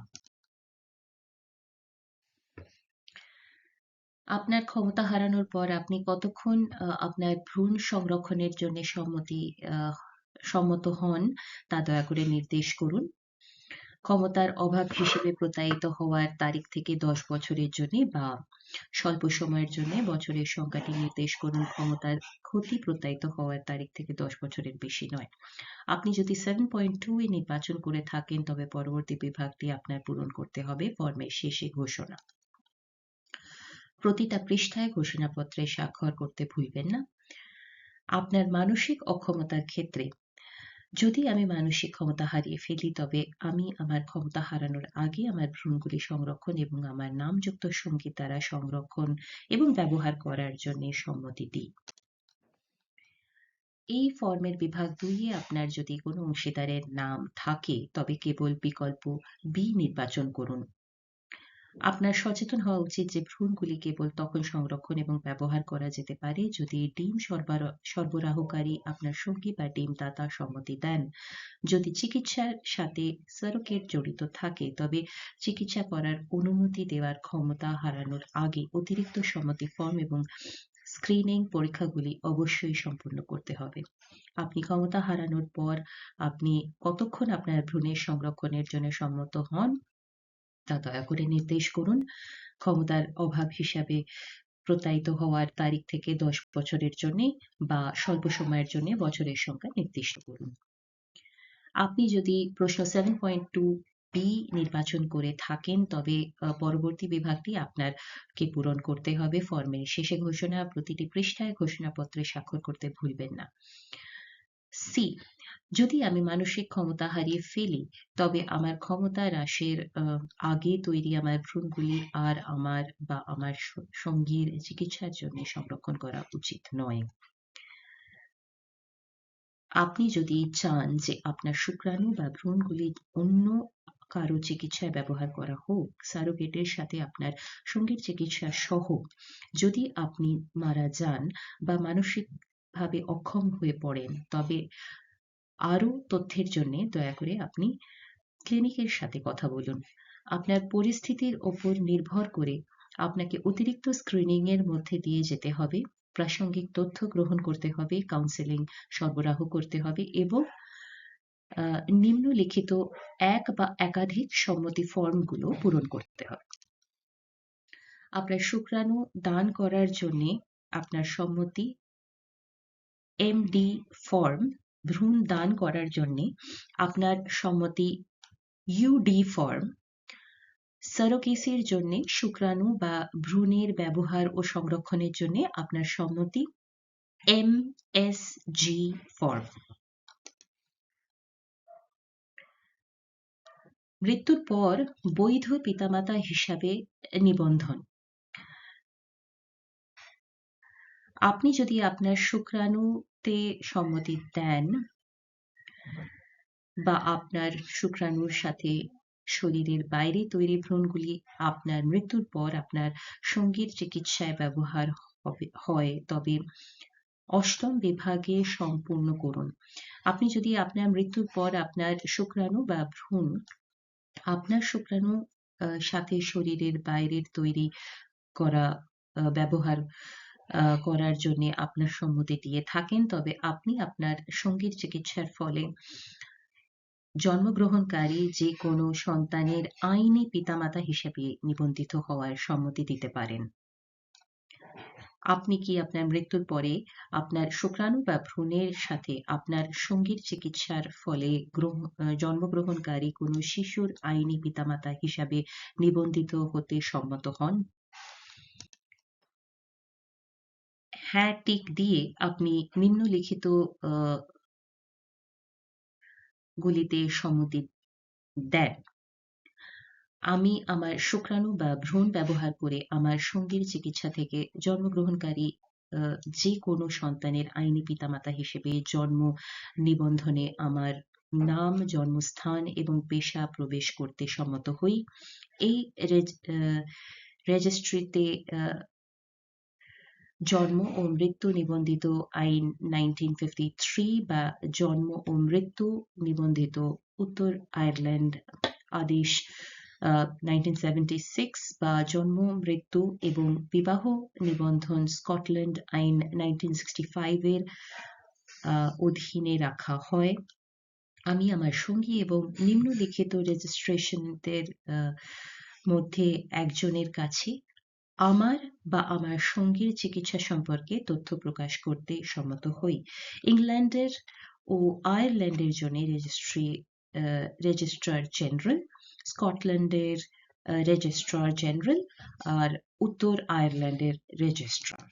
S1: আপনার ক্ষমতা হারানোর পর আপনি কতক্ষণ আপনার ভ্রূণ সংরক্ষণের জন্য সম্মত হন তা দয়া করে নির্দেশ করুন। ক্ষমতার অভাব হিসেবে প্রত্যায়িত হওয়ার তারিখ থেকে 10 বছরের জন্য বা স্বল্প সময়ের জন্য বছরের সংখ্যাটি নির্দেশ করুন। ক্ষমতার ক্ষতি প্রত্যায়িত হওয়ার তারিখ থেকে 10 বছরের বেশি নয়। আপনি যদি 7.2 এ নির্বাচন করে থাকেন তবে পরবর্তী বিভাগটি আপনার পূরণ করতে হবে। ফর্মের শেষে ঘোষণা। প্রতিটা পৃষ্ঠায় ঘোষণাপত্রে স্বাক্ষর করতে ভুলবেন না। আপনার মানসিক অক্ষমতার ক্ষেত্রে যদি আমি মানসিক ক্ষমতা হারিয়ে ফেলি তবে আমি আমার ক্ষমতা হারানোর আগে আমার ভ্রূণগুলি সংরক্ষণ এবং আমার নামযুক্ত সঙ্গী দ্বারা সংরক্ষণ এবং ব্যবহার করার জন্য সম্মতি দিই। এই ফর্মের বিভাগ ২ এ আপনার যদি কোনো অংশীদারের নাম থাকে তবে কেবল বিকল্প বি নির্বাচন করুন। আপনার সচেতন হওয়া উচিত যে ভ্রূণগুলি কেবল তখন সংরক্ষণ এবং ব্যবহার করা যেতে পারে যদি ডিম সরবরাহকারী আপনার সঙ্গী বা ডিমদাতা সম্মতি দেন। যদি চিকিৎসার সাথে সারোগেট জড়িত থাকে তবে চিকিৎসা করার অনুমতি দেওয়ার ক্ষমতা হারানোর আগে অতিরিক্ত সম্মতি ফর্ম এবং স্ক্রিনিং পরীক্ষাগুলি অবশ্যই সম্পূর্ণ করতে হবে। আপনি ক্ষমতা হারানোর পর আপনি কতক্ষণ আপনার ভ্রূণের সংরক্ষণের জন্য সম্মত হন তা দয়া করে নির্দেশ করুন। ক্ষমতার অভাব হিসাবে প্রত্যায়িত হওয়ার তারিখ থেকে 10 বছরের জন্য বা স্বল্প সময়ের জন্য বছরের সংখ্যা নির্দিষ্ট করুন। আপনি যদি প্রশ্ন 7.2 বি নির্বাচন করে থাকেন তবে পরবর্তী বিভাগটি আপনাকে পূরণ করতে হবে। ফর্মের শেষে ঘোষণা প্রতিটি পৃষ্ঠায় ঘোষণাপত্রে স্বাক্ষর করতে ভুলবেন না। সি, যদি আমি মানসিক ক্ষমতা হারিয়ে ফেলি তবে আমার ক্ষমতা হ্রাসের আগে তৈরি আমার ভ্রূণগুলি আর আমার বা আমার সঙ্গীর চিকিৎসার জন্য সংরক্ষণ করা উচিত নয়। আপনি যদি চান যে আপনার শুক্রাণু বা ভ্রূণগুলি অন্য কারো চিকিৎসায় ব্যবহার করা হোক, সারোগেটের সাথে আপনার সঙ্গীর চিকিৎসা সহ, যদি আপনি মারা যান বা মানসিকভাবে অক্ষম হয়ে পড়েন তবে আরও তথ্যের জন্য দয়া করে আপনি ক্লিনিকের সাথে কথা বলুন। আপনার পরিস্থিতির ওপর নির্ভর করে আপনাকে অতিরিক্ত স্ক্রিনিং এর মধ্যে দিয়ে যেতে হবে, প্রাসঙ্গিক তথ্য গ্রহণ করতে হবে, কাউন্সেলিং সরবরাহ করতে হবে এবং নিম্নলিখিত এক বা একাধিক সম্মতি ফর্মগুলো পূরণ করতে হবে। আপনার শুক্রাণু দান করার জন্য আপনার সম্মতি এমডি ফর্ম, ভ্রূণ দান করার জন্য আপনার সম্মতি ইউডি ফর্ম, সারোগেসির জন্য শুক্রাণু বা ভ্রূণের ব্যবহার ও সংরক্ষণের জন্য আপনার সম্মতি এমএসজি ফর্ম। মৃত্যুর পর বৈধ পিতামাতা হিসাবে নিবন্ধন। আপনি যদি আপনার শুক্রাণুতে সম্মতি দেন বা আপনার শুক্রাণুর সাথে শরীরের বাইরে তৈরি ভ্রূণগুলি আপনার মৃত্যুর পর আপনার সঙ্গীর চিকিৎসায় ব্যবহার হয় তবে ৮ম বিভাগে সম্পূর্ণ করুন। আপনি যদি আপনার মৃত্যুর পর আপনার শুক্রাণু বা ভ্রূণ আপনার শুক্রাণু সাথে শরীরের বাইরের তৈরি করা ব্যবহার করার জন্য আপনার সম্মতি দিয়ে থাকেন তবে আপনি আপনার সঙ্গীর চিকিৎসার ফলে জন্মগ্রহণকারী যে কোনো সন্তানের আইনি পিতামাতা হিসেবে নিবন্ধিত হওয়ার সম্মতি দিতে পারেন। আপনি কি আপনার মৃত্যুর পরে আপনার শুক্রাণু বা ভ্রূণের সাথে আপনার সঙ্গীর চিকিৎসার ফলে জন্মগ্রহণকারী কোনো শিশুর আইনি পিতামাতা হিসাবে নিবন্ধিত হতে সম্মত হন? হ্যাঁ টিক দিয়ে আপনি নিম্নলিখিত গুলিতে সম্মতি দেন। আমি আমার শুক্রাণু বা ভ্রূণ ব্যবহার করে আমার সঙ্গীর চিকিৎসা থেকে জন্মগ্রহণকারী যে কোনো সন্তানের আইনি পিতামাতা হিসেবে জন্ম নিবন্ধনে আমার নাম, জন্মস্থান এবং পেশা প্রবেশ করতে সম্মত হই। এই রেজিস্ট্রিতে জন্ম ও মৃত্যু নিবন্ধিত আইন 1953 বা জন্ম ও মৃত্যু নিবন্ধিত উত্তর আয়ারল্যান্ড আদেশ 1976 বা জন্ম, মৃত্যু এবং বিবাহ নিবন্ধন স্কটল্যান্ড আইন 1965 এর অধীনে রাখা হয়। আমি আমার সঙ্গী এবং নিম্নলিখিত রেজিস্ট্রেশনদের মধ্যে একজনের কাছে আমার বা আমার সঙ্গীর চিকিৎসা সম্পর্কে তথ্য প্রকাশ করতে সম্মত হই। ইংল্যান্ডের ও আয়ারল্যান্ডের জন্য রেজিস্ট্রার জেনারেল, স্কটল্যান্ডের রেজিস্ট্রার জেনারেল আর উত্তর আয়ারল্যান্ডের রেজিস্ট্রার।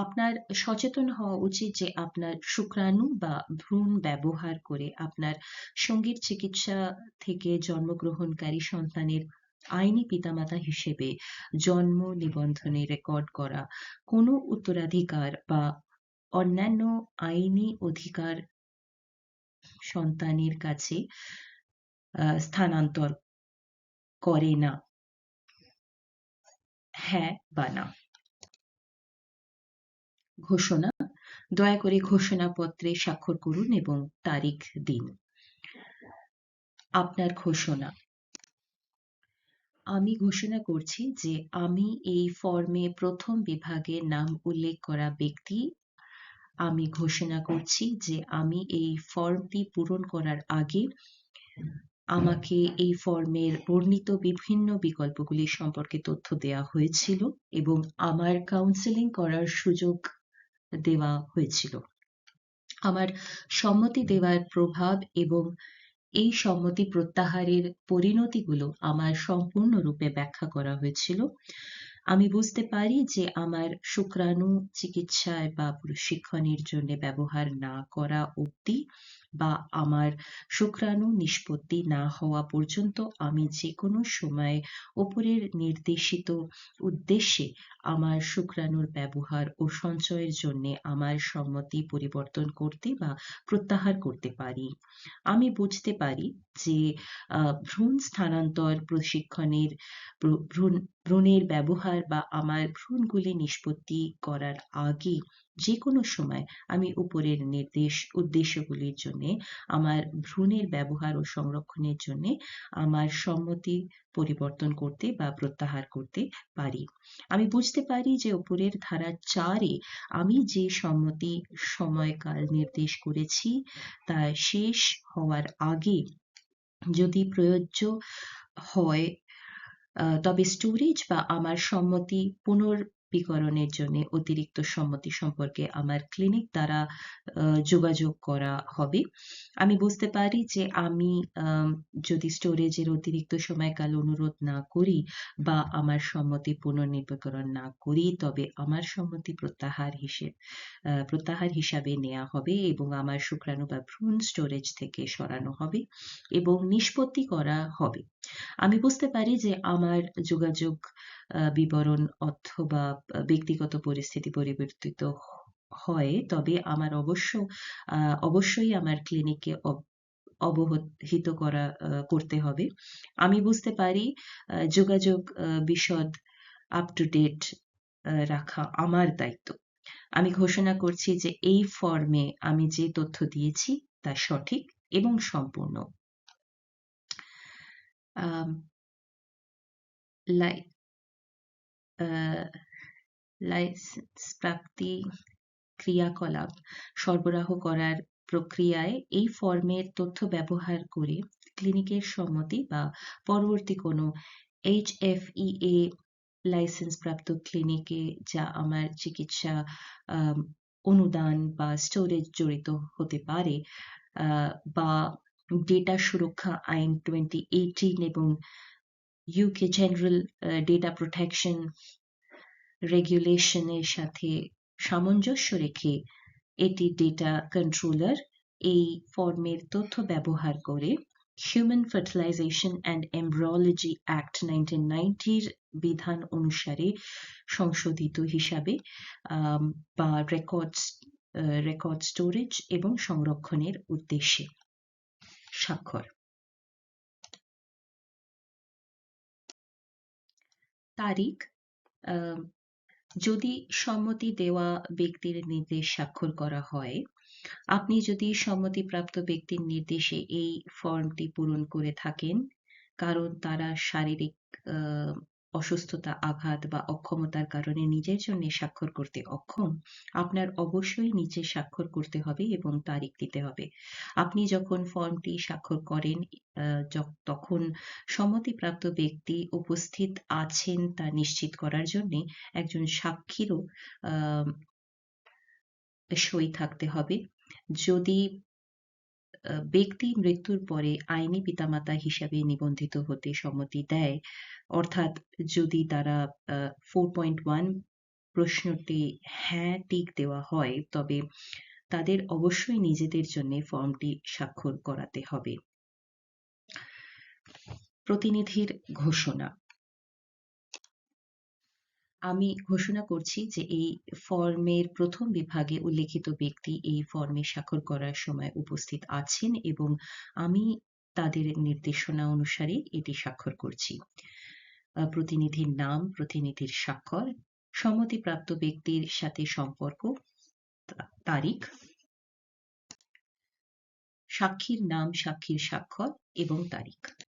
S1: আপনার সচেতন হওয়া উচিত যে আপনার শুক্রাণু বা ভ্রূণ ব্যবহার করে আপনার সঙ্গীর চিকিৎসা থেকে জন্মগ্রহণকারী সন্তানের আইনি পিতামাতা হিসেবে জন্ম নিবন্ধনে রেকর্ড করা কোনো উত্তরাধিকার বা অন্যান্য আইনি অধিকার সন্তানের কাছে স্থানান্তর করে না। হ্যাঁ বা না? ঘোষণা। দয়া করে ঘোষণাপত্রে স্বাক্ষর করুন এবং তারিখ দিন। আপনার ঘোষণা। আমি ঘোষণা করছি যে আমি এই ফর্মে প্রথম বিভাগে নাম উল্লেখ করা ব্যক্তি। আমি ঘোষণা করছি যে আমি এই ফর্মটি পূরণ করার আগে আমাকে এই ফর্মের বর্ণিত বিভিন্ন বিকল্পগুলি সম্পর্কে তথ্য দেওয়া হয়েছিল এবং আমার কাউন্সেলিং করার সুযোগ দেওয়া হয়েছিল। আমার সম্মতি দেওয়ার প্রভাব এবং এই সম্মতি প্রত্যাহারের পরিণতিগুলো আমার সম্পূর্ণরূপে ব্যাখ্যা করা হয়েছিল। আমি বুঝতে পারি যে আমার শুক্রাণু চিকিৎসায় বা প্রশিক্ষণের জন্য ব্যবহার না করা অবধি বা আমার শুক্রাণু নিষ্পত্তি না হওয়া পর্যন্ত আমি যে কোনো সময় ওপরের নির্দেশিত উদ্দেশ্যে আমার শুক্রাণুর ব্যবহার ও সঞ্চয়ের জন্য আমার সম্মতি পরিবর্তন করতে বা প্রত্যাহার করতে পারি। আমি বুঝতে পারি যে ভ্রূণ স্থানান্তর প্রশিক্ষণের ভ্রূণের ব্যবহার বা আমার ভ্রূণগুলি নিষ্পত্তি করার আগে যে কোনো সময় আমি উপরের উদ্দেশ্যগুলির জন্য আমার ভ্রূণের ব্যবহার ও সংরক্ষণের জন্য আমার সম্মতি পরিবর্তন করতে বা প্রত্যাহার করতে পারি। আমি বুঝতে পারি যে উপরের ধারা 4-এ আমি যে সম্মতি সময়কাল নির্দেশ করেছি তা শেষ হওয়ার আগে যদি প্রযোজ্য হয় তবে স্টোরেজ বা আমার সম্মতি পুনর্বিকরণের জন্য অতিরিক্ত সম্মতি সম্পর্কে আমার ক্লিনিক দ্বারা যোগাযোগ করা হবে। আমি বুঝতে পারি যে আমি যদি স্টোরেজের অতিরিক্ত সময়কাল অনুরোধ না করি বা আমার সম্মতি পুনর্নির্বাচন না করি তবে আমার সম্মতি প্রত্যাহার হিসাবে নেওয়া হবে এবং আমার শুক্রাণু বা ভ্রূণ স্টোরেজ থেকে সরানো হবে এবং নিষ্পত্তি করা হবে। আমি বুঝতে পারি যে আমার যোগাযোগ বিবরণ অথবা ব্যক্তিগত পরিস্থিতি পরিবর্তিত হয় তবে আমার অবশ্যই আমার ক্লিনিককে অবহিত করতে হবে। আমি বুঝতে পারি যোগাযোগ বিশদ আপ টু ডেট রাখা আমার দায়িত্ব। আমি ঘোষণা করছি যে এই ফর্মে আমি যে তথ্য দিয়েছি তা সঠিক এবং সম্পূর্ণ। লাইসেন্স প্রাপ্তি ক্রিয়াকলাপ সরবরাহ করার প্রক্রিয়ায় এই ফর্মের তথ্য ব্যবহার করে ক্লিনিকের সম্মতি বা পরবর্তী কোনো HFEA লাইসেন্সপ্রাপ্ত ক্লিনিকে যা আমার চিকিৎসা অনুদান বা স্টোরেজ জড়িত হতে পারে বা ডেটা সুরক্ষা আইন 2018 এবং UK জেনারেল ডেটা প্রোটেকশন রেগুলেশনের সাথে সামঞ্জস্য রেখে এটি ডেটা কন্ট্রোলার এই ফর্মের তথ্য ব্যবহার করে human fertilisation and embryology act 1990-র বিধান অনুসারে সংশোধিত হিসাবে বা রেকর্ড স্টোরেজ এবং সংরক্ষণের উদ্দেশ্যে স্বাক্ষর। তারিখ। যদি সম্মতি দেওয়া ব্যক্তির নির্দেশ স্বাক্ষর করা হয়, আপনি যদি সম্মতিপ্রাপ্ত ব্যক্তির নির্দেশে এই ফর্মটি পূরণ করে থাকেন কারণ তারা শারীরিক অসুস্থতা, আঘাত বা অক্ষমতার কারণে নিজের জন্য স্বাক্ষর করতে অক্ষম, আপনার অবশ্যই নিচে স্বাক্ষর করতে হবে এবং তারিখ দিতে হবে। আপনি যখন ফর্মটি স্বাক্ষর করেন তখন সম্মতিপ্রাপ্ত ব্যক্তি উপস্থিত আছেন তা নিশ্চিত করার জন্য একজন সাক্ষীরও সই থাকতে হবে। যদি ব্যক্তি মৃত্যুর পরে আইনি পিতামাতা হিসাবে নিবন্ধিত হতে সম্মতি দেয়, অর্থাৎ যদি তারা 4.1 প্রশ্নটি হ্যাঁ টিক দেওয়া হয় তবে তাদের অবশ্যই নিজেদের জন্য ফর্মটি স্বাক্ষর করাতে হবে। প্রতিনিধির ঘোষণা। আমি ঘোষণা করছি যে এই ফর্মের প্রথম বিভাগে উল্লেখিত ব্যক্তি এই ফর্মে স্বাক্ষর করার সময় উপস্থিত আছেন এবং আমি তাদের নির্দেশনা অনুসারে এটি স্বাক্ষর করছি। প্রতিনিধির নাম, প্রতিনিধির স্বাক্ষর, সম্মতিপ্রাপ্ত ব্যক্তির সাথে সম্পর্ক, তারিখ, সাক্ষীর নাম, সাক্ষীর স্বাক্ষর এবং তারিখ।